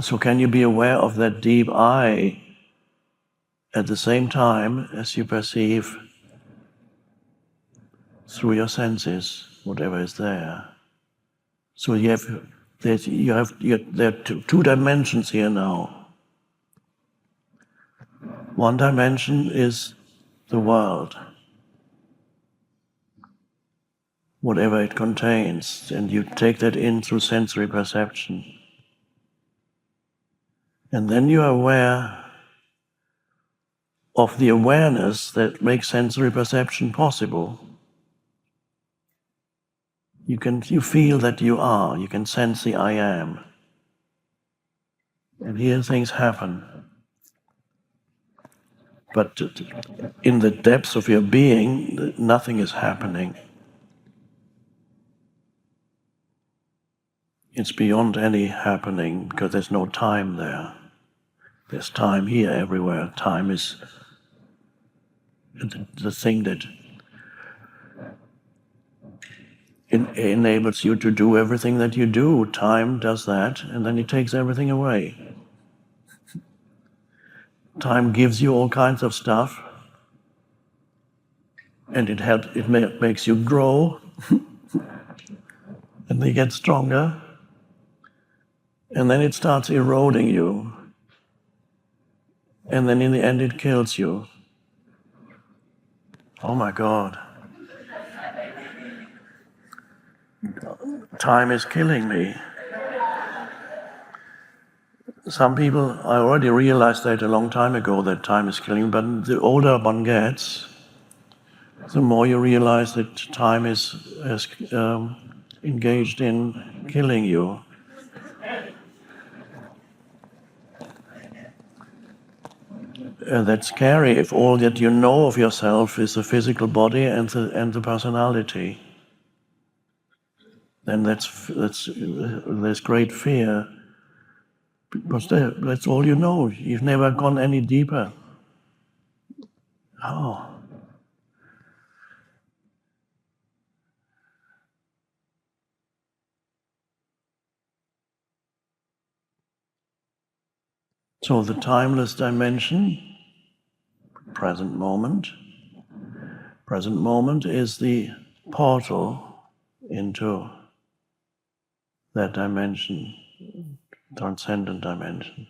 So can you be aware of that deep I at the same time as you perceive through your senses whatever is there? So there are two dimensions here now. One dimension is the world, whatever it contains, and you take that in through sensory perception. And then you are aware of the awareness that makes sensory perception possible. You feel that you are, you can sense the I am. And here things happen. But in the depths of your being, nothing is happening. It's beyond any happening because there's no time there. There's time here everywhere. Time is the thing that enables you to do everything that you do. Time does that, and then it takes everything away. Time gives you all kinds of stuff, and it makes you grow, and they get stronger, and then it starts eroding you, and then in the end it kills you. Oh my God. Time is killing me. Some people, I already realized that a long time ago that time is killing, but the older one gets, the more you realize that time is engaged in killing you. That's scary if all that you know of yourself is the physical body and the personality. Then there's great fear, because that's all you know. You've never gone any deeper. Oh. So the timeless dimension, present moment is the portal into that dimension, transcendent dimension.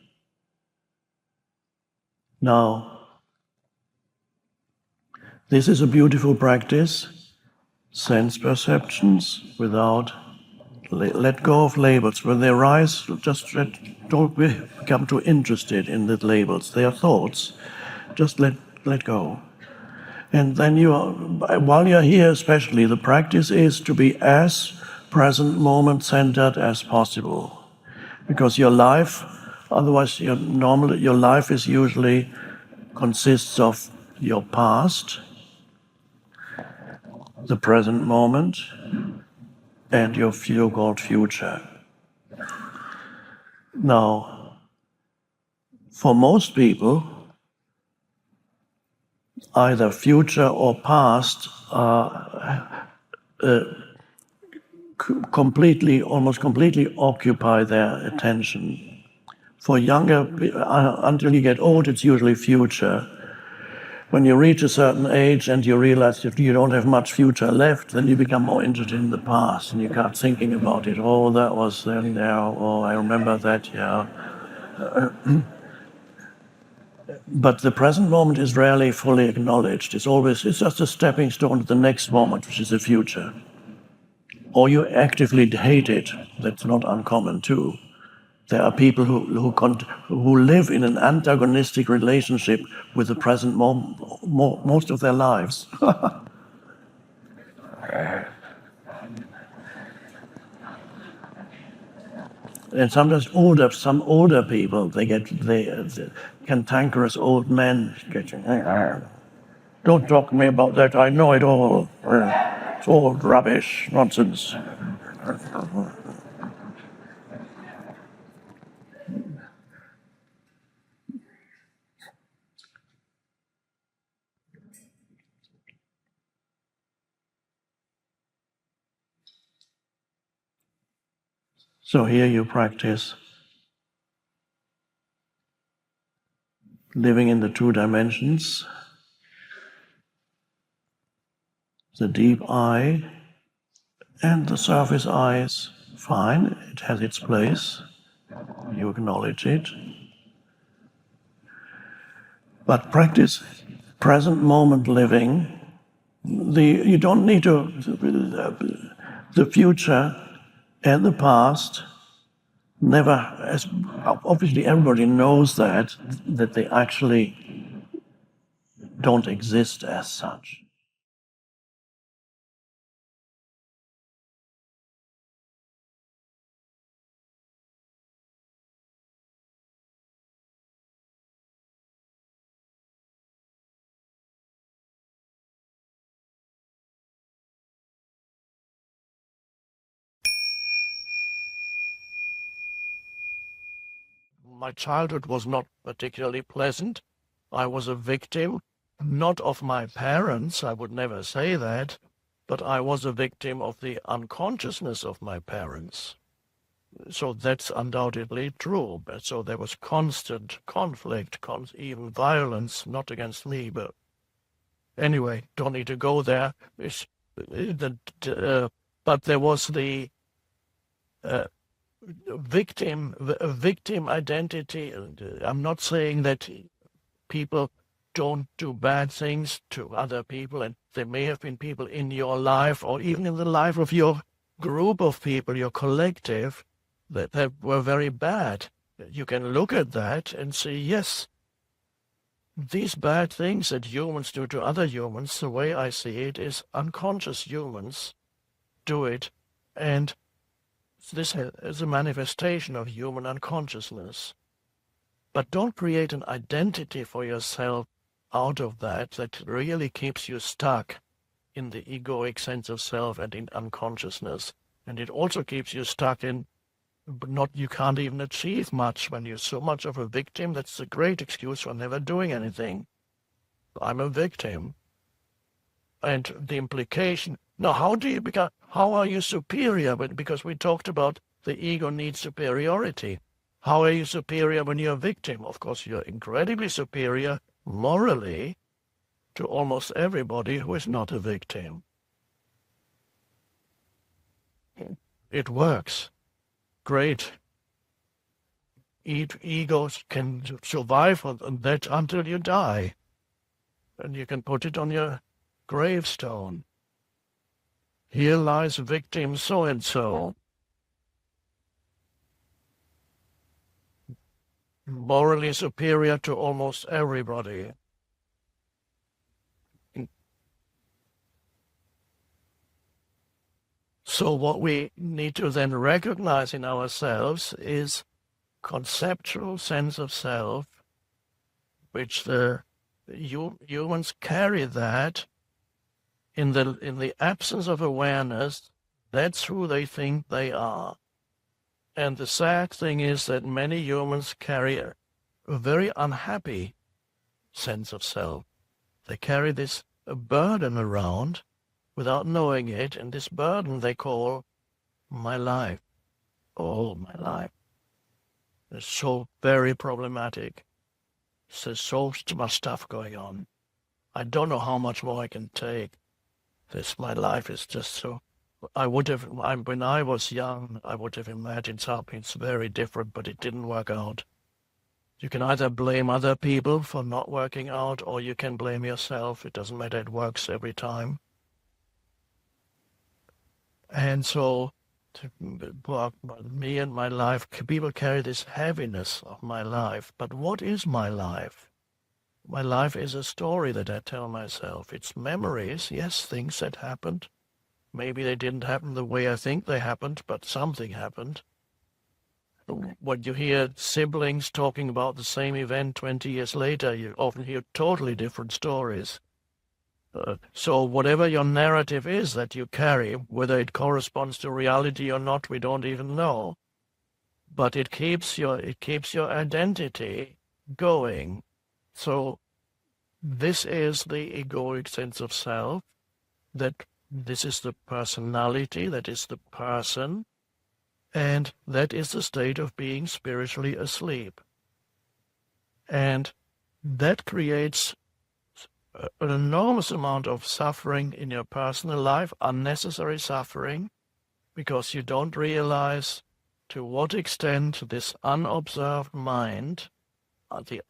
Now, this is a beautiful practice, sense perceptions without, let go of labels. When they arise, don't become too interested in the labels. They are thoughts, just let go. And then while you're here especially, the practice is to be as present moment centered as possible. Because your life, otherwise your life is usually consists of your past, the present moment, and your so-called future. Now, for most people, either future or past are almost completely occupy their attention. For younger, until you get old, it's usually future. When you reach a certain age and you realize that you don't have much future left, then you become more interested in the past and you start thinking about it. Oh, that was then there. Oh, I remember that, yeah. But the present moment is rarely fully acknowledged. It's just a stepping stone to the next moment, which is the future. Or you actively hate it. That's not uncommon too. There are people who live in an antagonistic relationship with the present moment most of their lives. And sometimes some older people, they cantankerous old men getting, don't talk to me about that, I know it all. It's all rubbish, nonsense. So here you practice living in the two dimensions, the deep eye and the surface eye is fine, it has its place, you acknowledge it. But practice present moment living. You don't need to, the future and the past never, as obviously everybody knows that they actually don't exist as such. My childhood was not particularly pleasant. I was a victim, not of my parents, I would never say that, but I was a victim of the unconsciousness of my parents. So that's undoubtedly true. But so there was constant conflict, even violence, not against me, but anyway, don't need to go there. But there was the victim identity. I'm not saying that people don't do bad things to other people, and there may have been people in your life or even in the life of your group of people, your collective, that were very bad. You can look at that and say, yes, these bad things that humans do to other humans, the way I see it, is unconscious humans do it, and this is a manifestation of human unconsciousness. But don't create an identity for yourself out of that really keeps you stuck in the egoic sense of self and in unconsciousness. And it also keeps you stuck in you can't even achieve much when you're so much of a victim. That's a great excuse for never doing anything. I'm a victim. And the implication, now how are you superior? Because we talked about the ego needs superiority. How are you superior when you're a victim? Of course, you're incredibly superior morally to almost everybody who is not a victim. It works. Great. Egos can survive on that until you die. And you can put it on your gravestone. Here lies victim so-and-so. Morally superior to almost everybody. So what we need to then recognize in ourselves is conceptual sense of self, which the humans carry that in the absence of awareness. That's who they think they are. And the sad thing is that many humans carry a very unhappy sense of self. They carry this burden around without knowing it, and this burden they call my life, all my life. It's so very problematic. There's so much stuff going on. I don't know how much more I can take. My life is just so... when I was young, I would have imagined something very different, but it didn't work out. You can either blame other people for not working out, or you can blame yourself. It doesn't matter, it works every time. And so, me and my life, people carry this heaviness of my life. But what is my life? My life is a story that I tell myself. It's memories, yes, things that happened. Maybe they didn't happen the way I think they happened, but something happened. When you hear siblings talking about the same event 20 years later, you often hear totally different stories. So whatever your narrative is that you carry, whether it corresponds to reality or not, we don't even know. But it keeps your identity going. So this is the egoic sense of self, that this is the personality, that is the person, and that is the state of being spiritually asleep. And that creates an enormous amount of suffering in your personal life, unnecessary suffering, because you don't realize to what extent this unobserved mind, this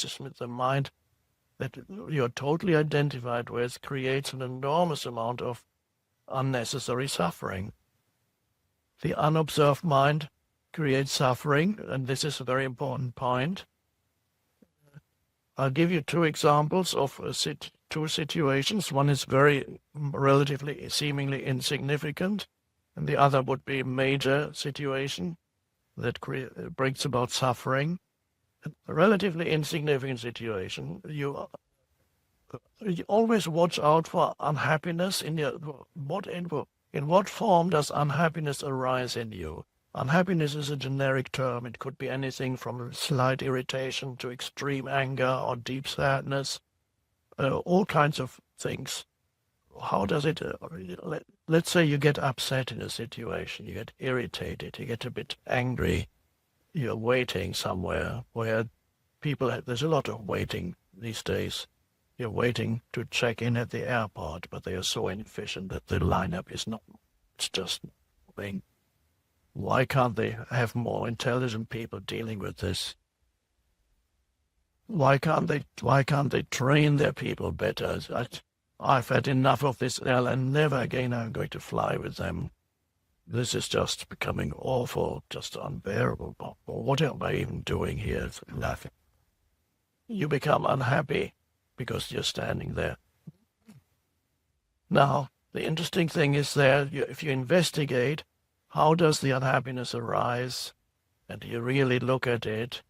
is the mind that you're totally identified with, creates an enormous amount of unnecessary suffering. The unobserved mind creates suffering, and this is a very important point. I'll give you two examples of two situations. One is very relatively, seemingly insignificant, and the other would be a major situation that brings about suffering. A relatively insignificant situation, you always watch out for unhappiness in what form does unhappiness arise in you? Unhappiness is a generic term. It could be anything from slight irritation to extreme anger or deep sadness, all kinds of things. How does it, let's say you get upset in a situation, you get irritated, you get a bit angry, you're waiting somewhere where there's a lot of waiting these days. You're waiting to check in at the airport, but they are so inefficient that the lineup is not, it's just moving. Why can't they have more intelligent people dealing with this? Why can't they train their people better? I've had enough of this airline. Never again I'm going to fly with them. This is just becoming awful, just unbearable. What am I even doing here? It's nothing. You become unhappy because you're standing there. Now, the interesting thing is if you investigate, how does the unhappiness arise, and you really look at it,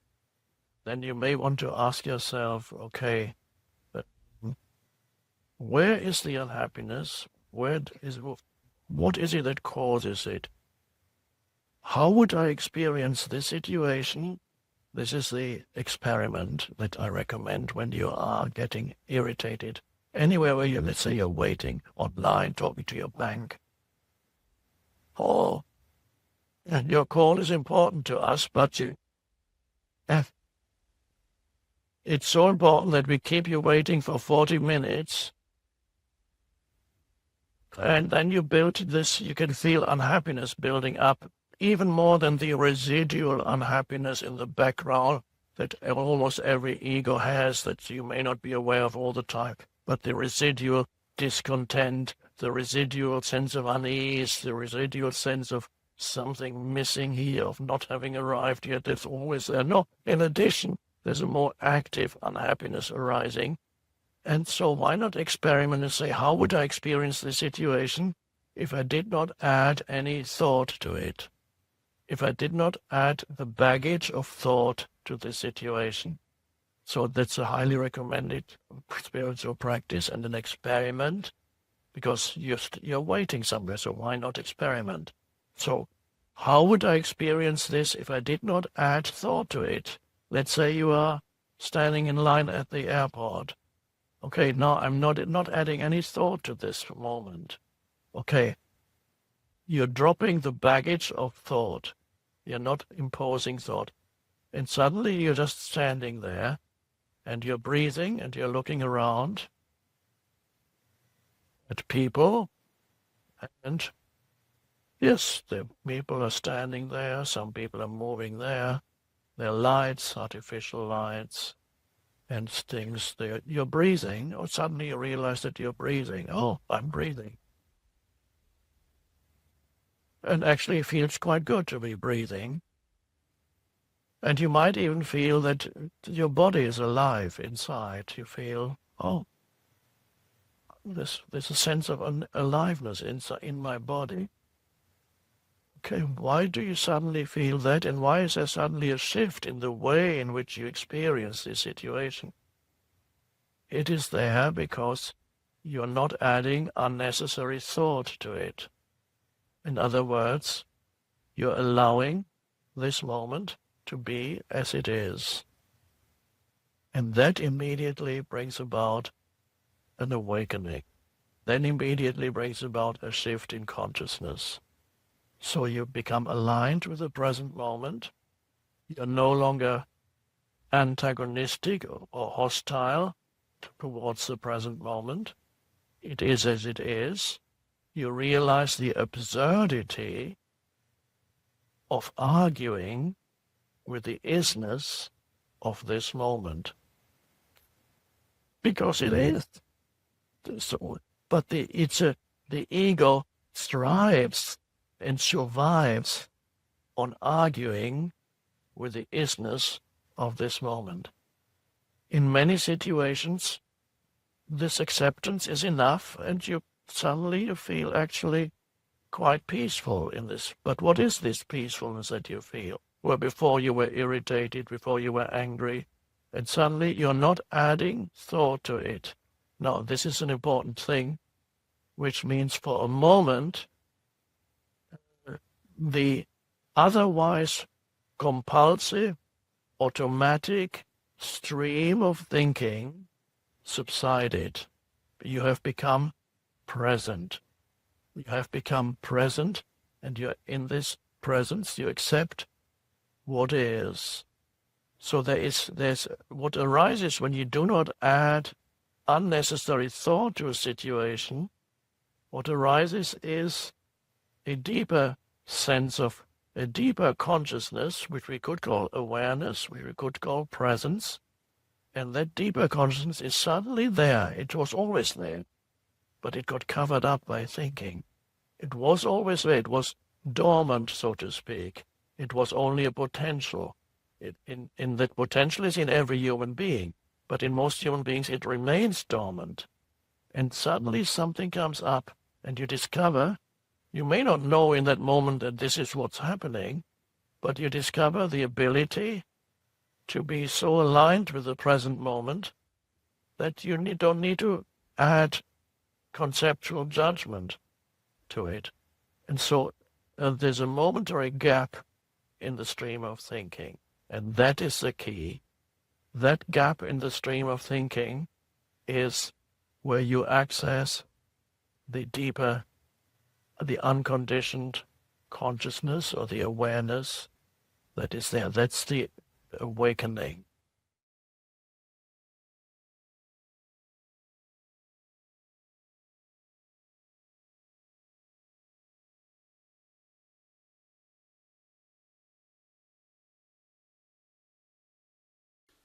then you may want to ask yourself, okay, where is the unhappiness? What is it that causes it? How would I experience this situation? This is the experiment that I recommend when you are getting irritated. Anywhere where let's say you're waiting online, talking to your bank, or your call is important to us, but it's so important that we keep you waiting for 40 minutes. And then you build this, you can feel unhappiness building up, even more than the residual unhappiness in the background that almost every ego has, that you may not be aware of all the time. But the residual discontent, the residual sense of unease, the residual sense of something missing here, of not having arrived yet, it's always there. No, in addition, there's a more active unhappiness arising. And so why not experiment and say, how would I experience this situation if I did not add any thought to it? If I did not add the baggage of thought to the situation? So that's a highly recommended spiritual practice and an experiment, because you're waiting somewhere, so why not experiment? So how would I experience this if I did not add thought to it? Let's say you are standing in line at the airport. Okay, now I'm not adding any thought to this moment. Okay, you're dropping the baggage of thought. You're not imposing thought. And suddenly you're just standing there, and you're breathing, and you're looking around at people, and yes, the people are standing there, some people are moving there. There are lights, artificial lights, and things there. You're breathing, or suddenly you realize that you're breathing. Oh, I'm breathing. And actually it feels quite good to be breathing. And you might even feel that your body is alive inside. You feel, oh, there's a sense of aliveness in my body. Okay, why do you suddenly feel that, and why is there suddenly a shift in the way in which you experience this situation? It is there because you're not adding unnecessary thought to it. In other words, you're allowing this moment to be as it is. And that immediately brings about an awakening. Then immediately brings about a shift in consciousness. So you become aligned with the present moment. You're no longer antagonistic or hostile towards the present moment. It is as it is. You realize the absurdity of arguing with the isness of this moment. Because it is. So, but the ego thrives and survives on arguing with the isness of this moment. In many situations, this acceptance is enough, and you suddenly feel actually quite peaceful in this. But what is this peacefulness that you feel? Where before you were irritated, before you were angry, and suddenly you're not adding thought to it. Now, this is an important thing, which means for a moment, the otherwise compulsive, automatic stream of thinking subsided. You have become present. You have become present, and you're in this presence. You accept what is. So there's what arises when you do not add unnecessary thought to a situation. What arises is a deeper sense of a deeper consciousness, which we could call awareness, which we could call presence. And that deeper consciousness is suddenly there. It was always there, but it got covered up by thinking. It was always there. It was dormant, so to speak. It was only a potential. In that potential is in every human being, but in most human beings it remains dormant. And suddenly something comes up, and you discover, you may not know in that moment that this is what's happening, but you discover the ability to be so aligned with the present moment that you don't need to add conceptual judgment to it. And so there's a momentary gap in the stream of thinking, and that is the key. That gap in the stream of thinking is where you access the deeper, the unconditioned consciousness or the awareness that is there. That's the awakening.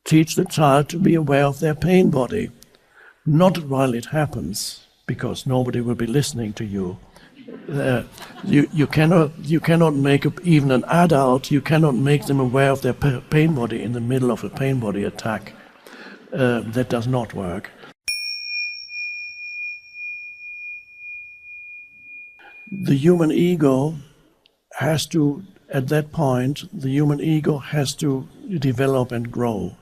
Teach the child to be aware of their pain body, not while it happens, because nobody will be listening to you. You cannot make even an adult. You cannot make them aware of their pain body in the middle of a pain body attack. That does not work. The human ego has to, at that point, the human ego has to develop and grow.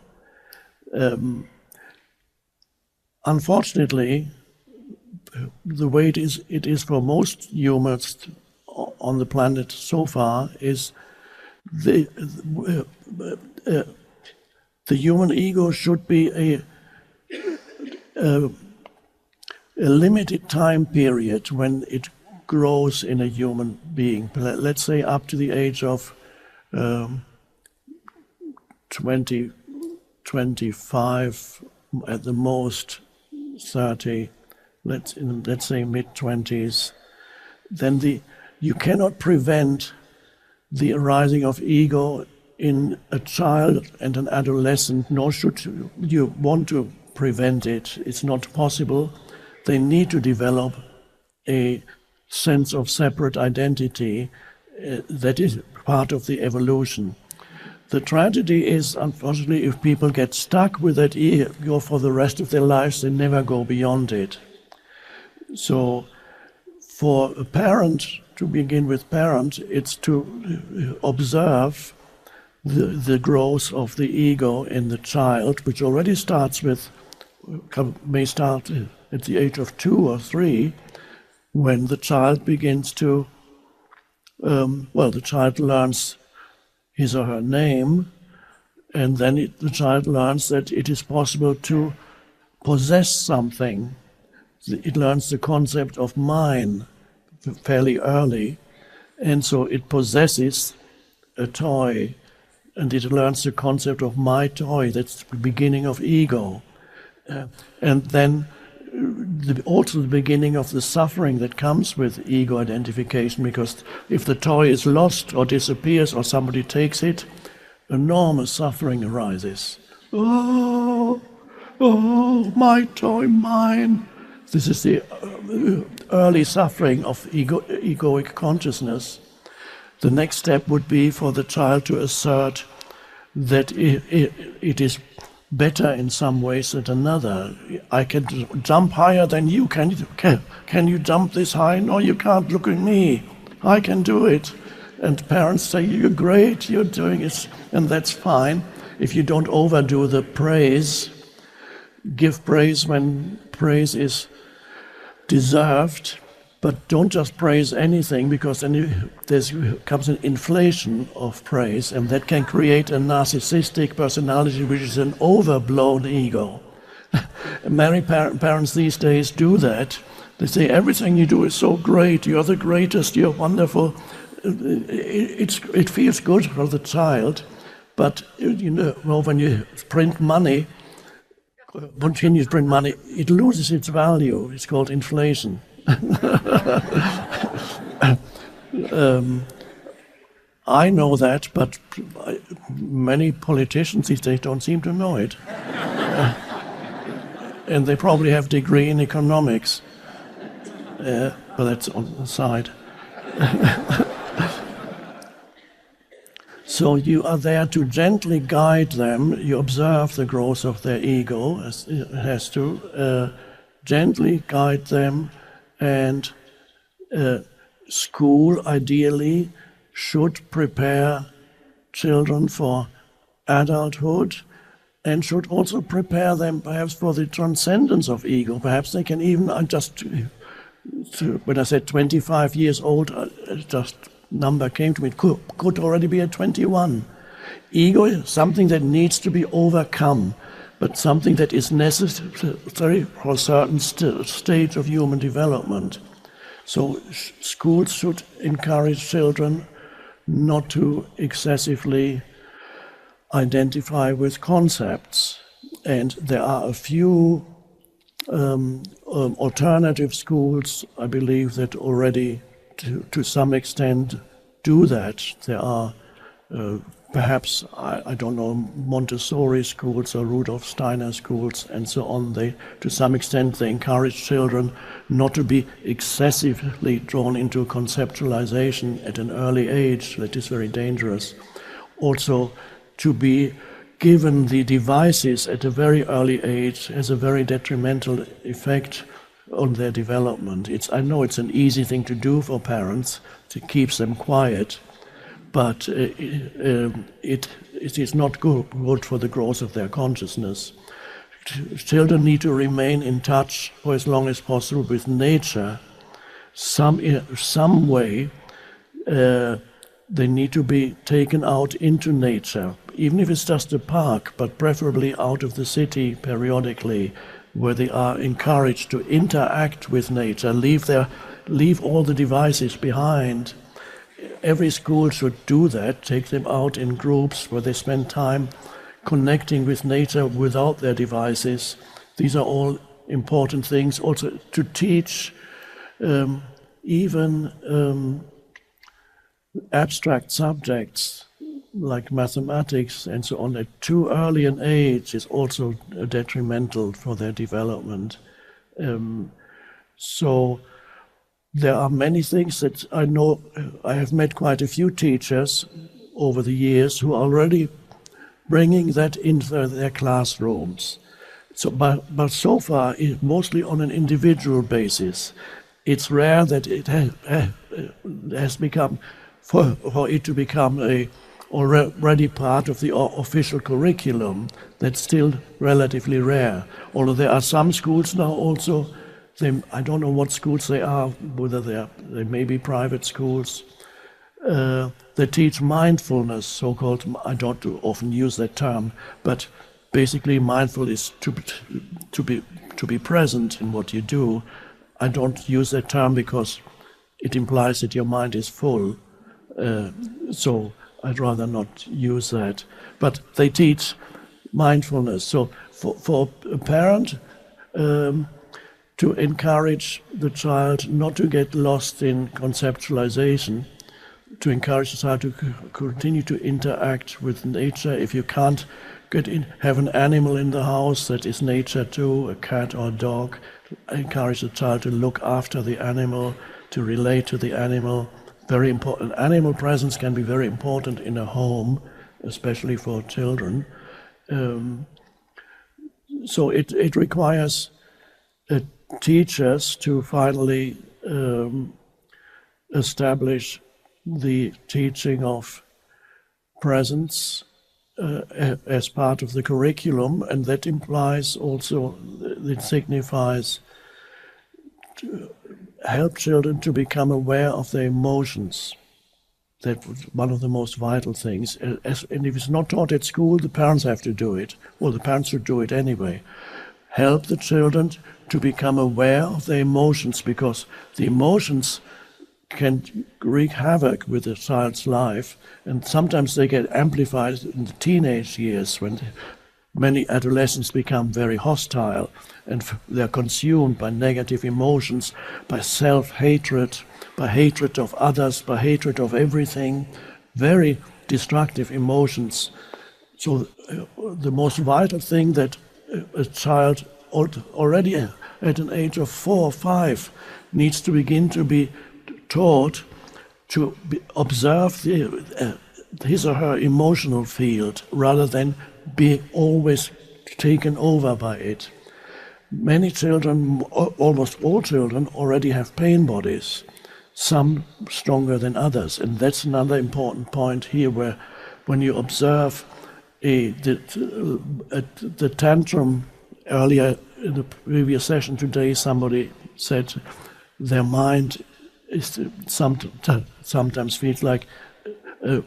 Unfortunately, the way it is for most humans on the planet so far is the human ego should be a limited time period when it grows in a human being. Let's say up to the age of 20, 25, at the most 30, let's say mid-20s. Then you cannot prevent the arising of ego in a child and an adolescent, nor should you want to prevent it. It's not possible. They need to develop a sense of separate identity that is part of the evolution. The tragedy is, unfortunately, if people get stuck with that ego for the rest of their lives, they never go beyond it. So for a parent, to begin with parent, it's to observe the growth of the ego in the child, which already may start at the age of 2 or 3, when the child begins to, the child learns his or her name, and then the child learns that it is possible to possess something. It learns the concept of mine fairly early, and so it possesses a toy, and it learns the concept of my toy. That's the beginning of ego. And then also the beginning of the suffering that comes with ego identification, because if the toy is lost or disappears or somebody takes it, enormous suffering arises. Oh, my toy, mine. This is the early suffering of egoic consciousness. The next step would be for the child to assert that it is better in some ways than another. I can jump higher than you. Can you jump this high? No, you can't. Look at me. I can do it. And parents say, you're great, you're doing it. And that's fine if you don't overdo the praise. Give praise when praise is deserved, but don't just praise anything, because then there comes an inflation of praise, and that can create a narcissistic personality, which is an overblown ego. Many parents these days do that. They say, everything you do is so great, you're the greatest, you're wonderful. It feels good for the child, but when you print money, continue to print money, it loses its value. It's called inflation. I know that, but many politicians these days don't seem to know it. And they probably have a degree in economics. But that's on the side. So you are there to gently guide them. You observe the growth of their ego, as it has to, gently guide them, and school ideally should prepare children for adulthood, and should also prepare them perhaps for the transcendence of ego. Perhaps they can even, when I said 25 years old, just number came to me, could already be at 21. Ego is something that needs to be overcome, but something that is necessary for a certain stage of human development. So schools should encourage children not to excessively identify with concepts. And there are a few alternative schools, I believe, that already to some extent do that. There are perhaps, I don't know, Montessori schools or Rudolf Steiner schools and so on. To some extent, they encourage children not to be excessively drawn into conceptualization at an early age. That is very dangerous. Also, to be given the devices at a very early age has a very detrimental effect on their development. I know it's an easy thing to do for parents, to keep them quiet, but it is not good for the growth of their consciousness. children need to remain in touch for as long as possible with nature. Some way they need to be taken out into nature, even if it's just a park, but preferably out of the city periodically, where they are encouraged to interact with nature, leave all the devices behind. Every school should do that, take them out in groups where they spend time connecting with nature without their devices. These are all important things. Also to teach even abstract subjects like mathematics and so on at too early an age is also detrimental for their development. So there are many things that I know. I have met quite a few teachers over the years who are already bringing that into their classrooms. So, but so far, mostly on an individual basis. It's rare that it has become, for it to become already part of the official curriculum. That's still relatively rare. Although there are some schools now also, I don't know what schools they are, whether they may be private schools, they teach mindfulness, so-called. I don't often use that term, but basically mindful is to be present in what you do. I don't use that term because it implies that your mind is full, so I'd rather not use that. But they teach mindfulness. So for a parent to encourage the child not to get lost in conceptualization, to encourage the child to continue to interact with nature. If you can't have an animal in the house that is nature too, a cat or a dog, encourage the child to look after the animal, to relate to the animal. Very important. Animal presence can be very important in a home, especially for children. So it requires teachers to finally establish the teaching of presence as part of the curriculum, and that implies also, it signifies to help children to become aware of their emotions. That's one of the most vital things. And if it's not taught at school, the parents have to do it, or the parents should do it anyway. Help the children to become aware of their emotions, because the emotions can wreak havoc with a child's life, and sometimes they get amplified in the teenage years when many adolescents become very hostile and they're consumed by negative emotions, by self-hatred, by hatred of others, by hatred of everything, very destructive emotions. So the most vital thing that a child already at an age of 4 or 5 needs to begin to be taught to observe his or her emotional field rather than be always taken over by it. Many children, almost all children, already have pain bodies, some stronger than others, and that's another important point here, where when you observe the tantrum. Earlier in the previous session today, somebody said their mind sometimes feels like a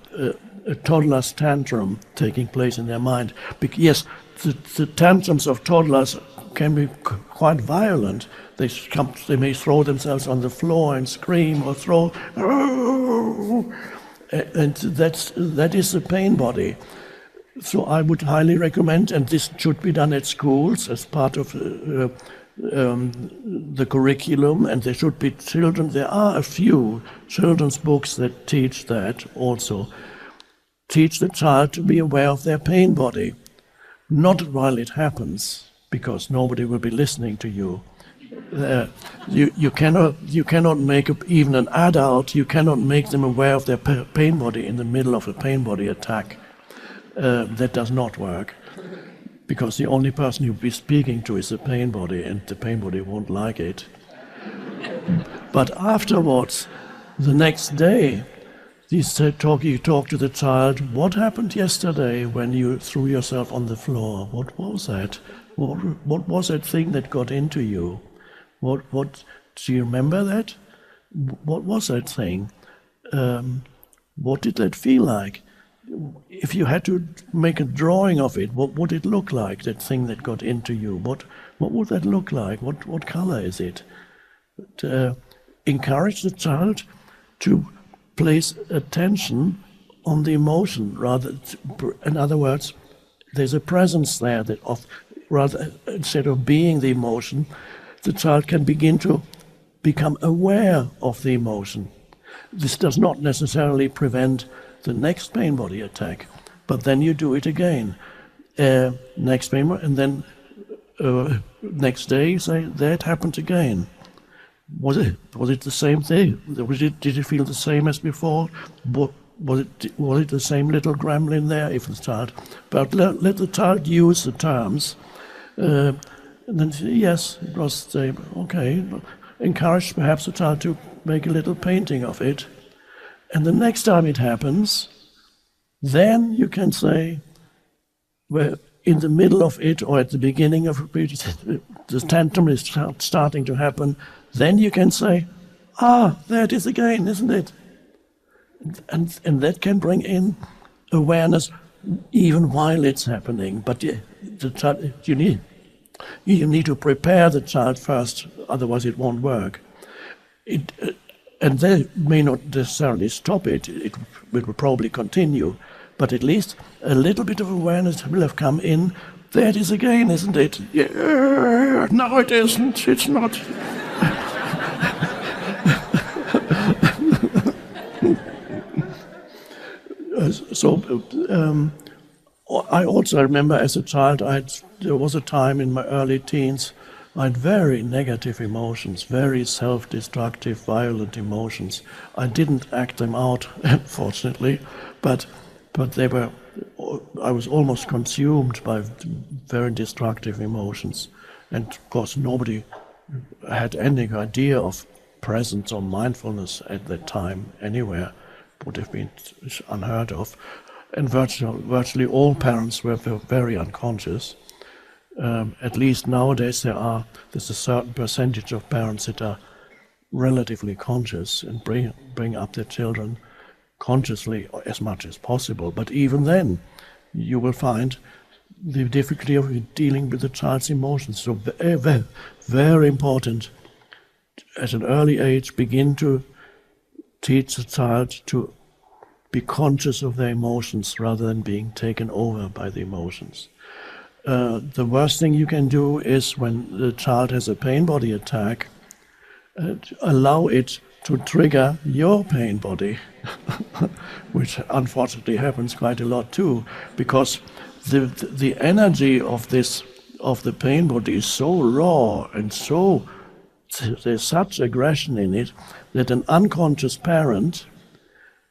toddler's tantrum taking place in their mind. Yes, the tantrums of toddlers can be quite violent. They may throw themselves on the floor and scream or throw, and that is the pain body. So I would highly recommend, and this should be done at schools as part of the curriculum, and there should be children. There are a few children's books that teach that also. Teach the child to be aware of their pain body, not while it happens, because nobody will be listening to you. You cannot make even an adult. You cannot make them aware of their pain body in the middle of a pain body attack. That does not work, because the only person you'll be speaking to is the pain body, and the pain body won't like it. But afterwards, the next day, you talk to the child. What happened yesterday when you threw yourself on the floor? What was that? What was that thing that got into you? What do you remember that? What was that thing? What did that feel like? If you had to make a drawing of it, what would it look like, that thing that got into you? What would that look like? What color is it? Encourage the child to place attention on the emotion, in other words, there's a presence there that rather instead of being the emotion, the child can begin to become aware of the emotion. This does not necessarily prevent the next pain body attack, but then you do it again. Next pain body, and then next day you say, that happened again. Was it the same thing? Did it feel the same as before? Was it the same little gremlin there? If the child, but let the child use the terms, and then say, yes, it was the same. Okay, encourage perhaps the child to make a little painting of it, and the next time it happens, then you can say, well, in the middle of it or at the beginning of it, the tantrum is starting to happen. Then you can say, there it is again, isn't it? And that can bring in awareness even while it's happening. But the child, you need to prepare the child first, otherwise it won't work. And they may not necessarily stop it. It will probably continue. But at least a little bit of awareness will have come in. There it is again, isn't it? Yeah, no, it isn't. It's not. I also remember as a child, there was a time in my early teens, I had very negative emotions, very self-destructive, violent emotions. I didn't act them out, fortunately, but I was almost consumed by very destructive emotions. And of course, nobody had any idea of presence or mindfulness at that time anywhere. Would have been unheard of. And virtually all parents were very unconscious. At least nowadays there's a certain percentage of parents that are relatively conscious and bring up their children consciously as much as possible. But even then, you will find the difficulty of dealing with the child's emotions. So very, very important at an early age, begin to teach the child to be conscious of their emotions rather than being taken over by the emotions. The worst thing you can do is when the child has a pain body attack, allow it to trigger your pain body, which unfortunately happens quite a lot too, because the energy of the pain body is so raw and there's such aggression in it that an unconscious parent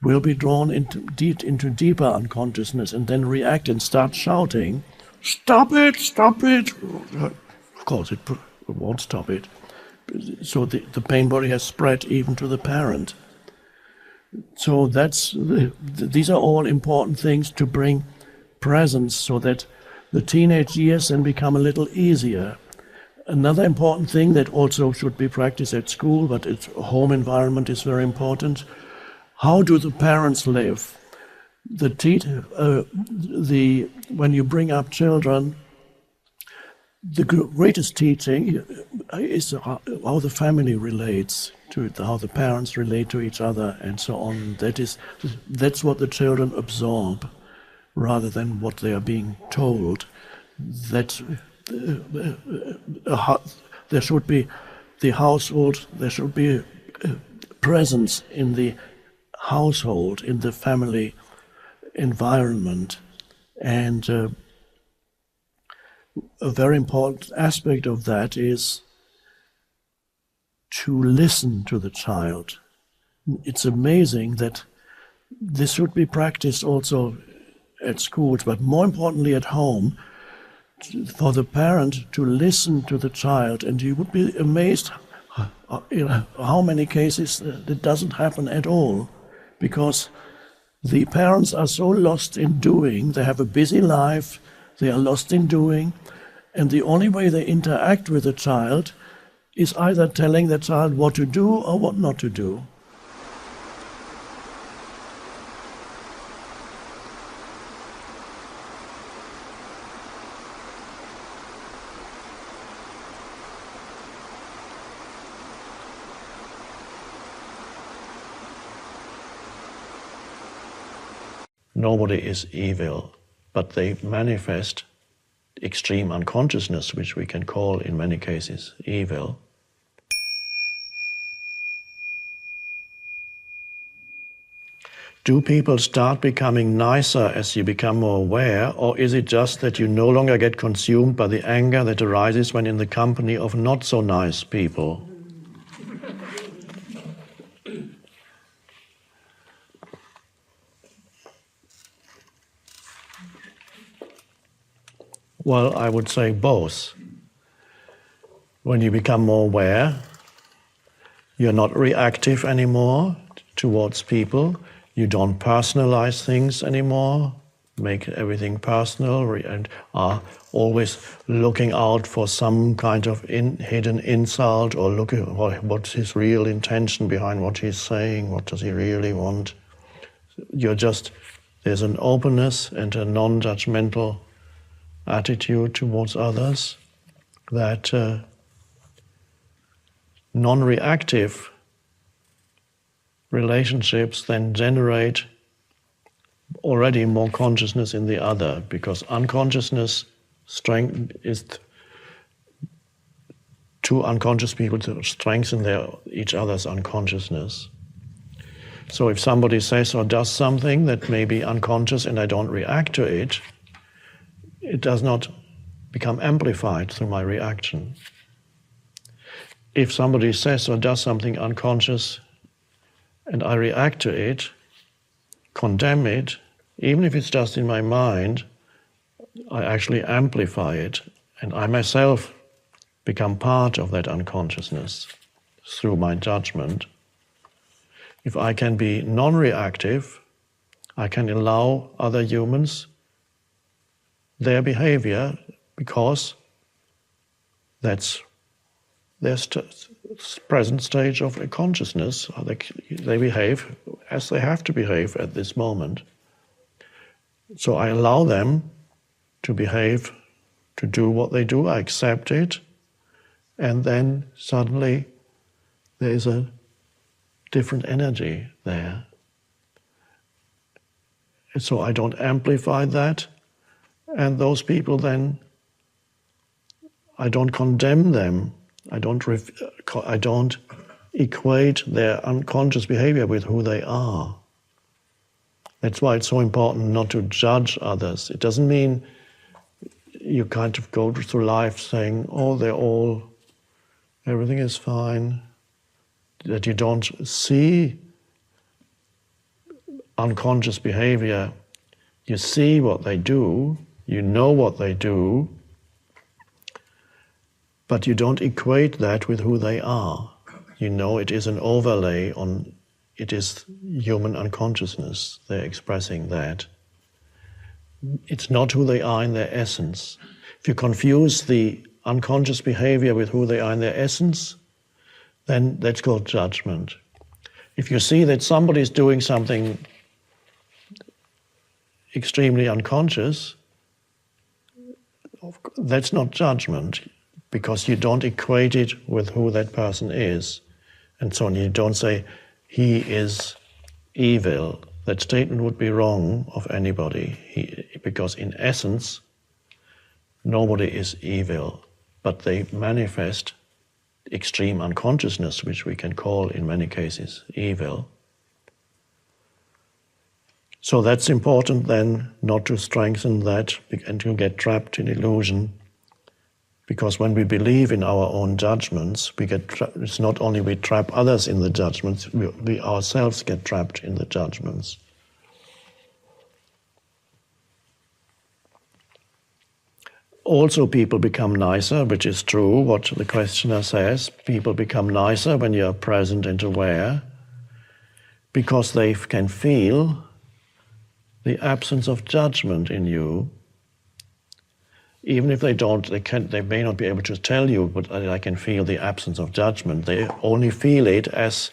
will be drawn into deeper unconsciousness and then react and start shouting, "Stop it! Stop it!" Of course, it won't stop it. So the pain body has spread even to the parent. So these are all important things to bring presence so that the teenage years then become a little easier. Another important thing that also should be practiced at school, but its home environment is very important. How do the parents live? When you bring up children, the greatest teaching is how the family relates to it, how the parents relate to each other, and so on. That's what the children absorb, rather than what they are being told. That there should be the household. There should be presence in the household, in the family environment, and a very important aspect of that is to listen to the child. It's amazing that this should be practiced also at schools, but more importantly at home, for the parent to listen to the child. And you would be amazed how many cases that doesn't happen at all, because the parents are so lost in doing. They have a busy life, they are lost in doing, And the only way they interact with the child is either telling the child what to do or what not to do. Nobody is evil, but they manifest extreme unconsciousness, which we can call in many cases evil. Do people start becoming nicer as you become more aware, or is it just that you no longer get consumed by the anger that arises when in the company of not so nice people? Well, I would say both. When you become more aware, you're not reactive anymore towards people. You don't personalize things anymore, make everything personal, and are always looking out for some kind of hidden insult, or looking at what's his real intention behind what he's saying, what does he really want. There's an openness and a non-judgmental attitude towards others that non-reactive relationships then generate already more consciousness in the other, because unconsciousness strength is two unconscious people to strengthen each other's unconsciousness. So if somebody says or does something that may be unconscious and I don't react to it, it does not become amplified through my reaction. If somebody says or does something unconscious and I react to it, condemn it, even if it's just in my mind, I actually amplify it, and I myself become part of that unconsciousness through my judgment. If I can be non-reactive, I can allow other humans their behavior, because that's their present stage of consciousness. They behave as they have to behave at this moment. So I allow them to behave, to do what they do, I accept it, and then suddenly there is a different energy there. So I don't amplify that, and those people then, I don't condemn them, I don't equate their unconscious behavior with who they are. That's why it's so important not to judge others. It doesn't mean you kind of go through life saying, oh, everything is fine, that you don't see unconscious behavior. You see what they do, you know what they do, but you don't equate that with who they are. You know it is an overlay on, it is human unconsciousness, they're expressing that. It's not who they are in their essence. If you confuse the unconscious behavior with who they are in their essence, then that's called judgment. If you see that somebody is doing something extremely unconscious, that's not judgment, because you don't equate it with who that person is, and so on. You don't say, he is evil. That statement would be wrong of anybody, because in essence, nobody is evil, but they manifest extreme unconsciousness, which we can call in many cases evil. So that's important then, not to strengthen that and to get trapped in illusion. Because when we believe in our own judgments, it's not only we trap others in the judgments, we ourselves get trapped in the judgments. Also, people become nicer, which is true, what the questioner says. People become nicer when you are present and aware, because they can feel the absence of judgment in you. even if they don't, they may not be able to tell you, but I can feel the absence of judgment. They only feel it as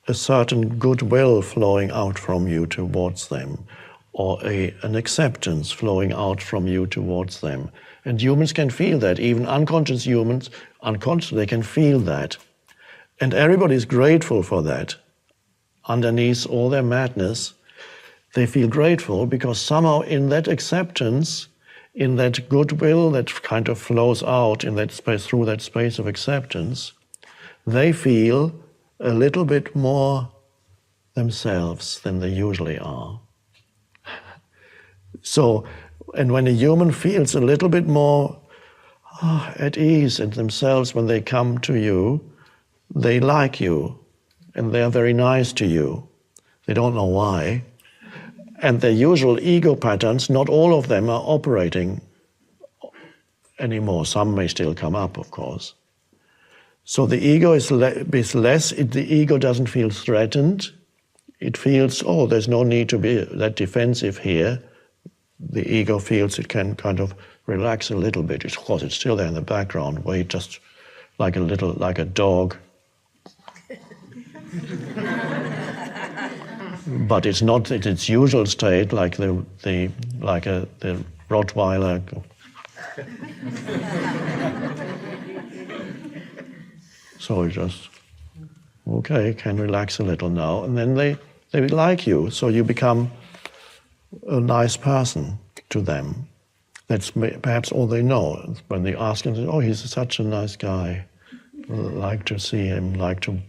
a certain goodwill flowing out from you towards them, or an acceptance flowing out from you towards them. And humans can feel that, even unconscious humans, unconsciously they can feel that. And everybody is grateful for that. Underneath all their madness, they feel grateful because somehow in that acceptance, in that goodwill that kind of flows out in that space, through that space of acceptance, they feel a little bit more themselves than they usually are. So, and when a human feels a little bit more at ease in themselves when they come to you, they like you, and they are very nice to you. They don't know why. And their usual ego patterns, not all of them are operating anymore. Some may still come up, of course. So the ego is less, the ego doesn't feel threatened. It feels, oh, there's no need to be that defensive here. The ego feels it can kind of relax a little bit. Of course, it's still there in the background, wait, just like a dog. But it's not in its usual state, like the Rottweiler. So you just, okay, can relax a little now, and then they like you, so you become a nice person to them. That's perhaps all they know. When they ask him, oh, he's such a nice guy. Like to see him, like to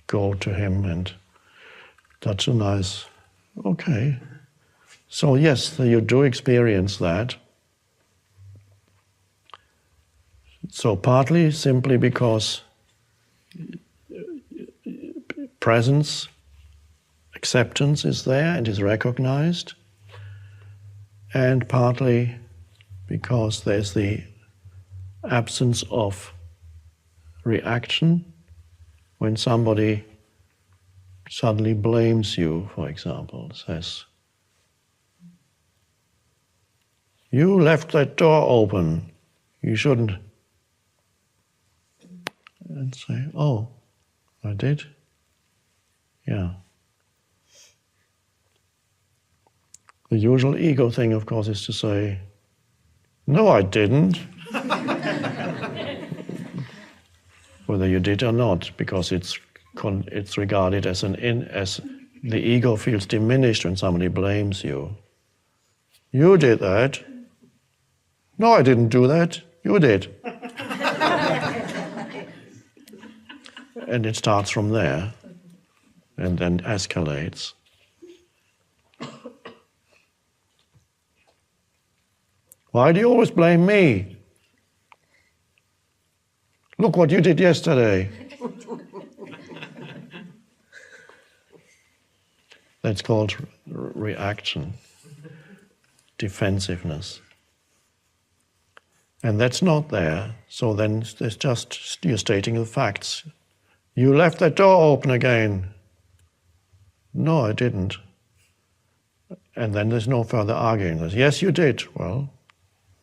go to him, and such a nice, okay. So yes, you do experience that. So partly simply because presence, acceptance is there and is recognized, and partly because there's the absence of reaction when somebody suddenly blames you, for example, says, you left that door open, you shouldn't. And say, oh, I did? Yeah. The usual ego thing, of course, is to say, no, I didn't. Whether you did or not, because it's regarded as as the ego feels diminished when somebody blames you. You did that. No, I didn't do that. You did. And it starts from there and then escalates. Why do you always blame me? Look what you did yesterday. That's called reaction, defensiveness. And that's not there. So then there's just, you're stating the facts. You left that door open again. No, I didn't. And then there's no further arguing. There's, yes, you did. Well,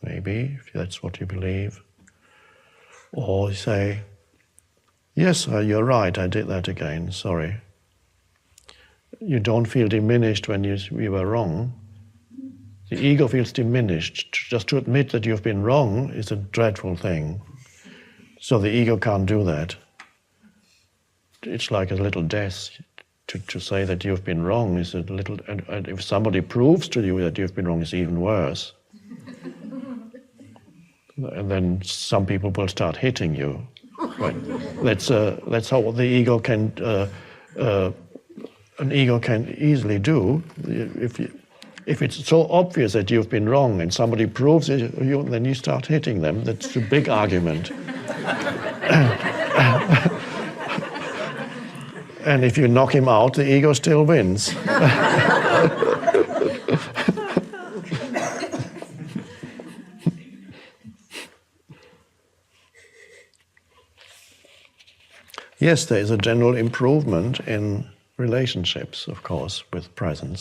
maybe, if that's what you believe. Or you say, yes, you're right, I did that again, sorry. You don't feel diminished when you were wrong. The ego feels diminished. Just to admit that you've been wrong is a dreadful thing. So the ego can't do that. It's like a little death. To say that you've been wrong is a little, and if somebody proves to you that you've been wrong, it's even worse. And then some people will start hitting you. Right? That's how the ego can, an ego can easily do. If it's so obvious that you've been wrong and somebody proves it, then you start hitting them. That's a big argument. And if you knock him out, the ego still wins. Yes, there is a general improvement in relationships, of course, with presence.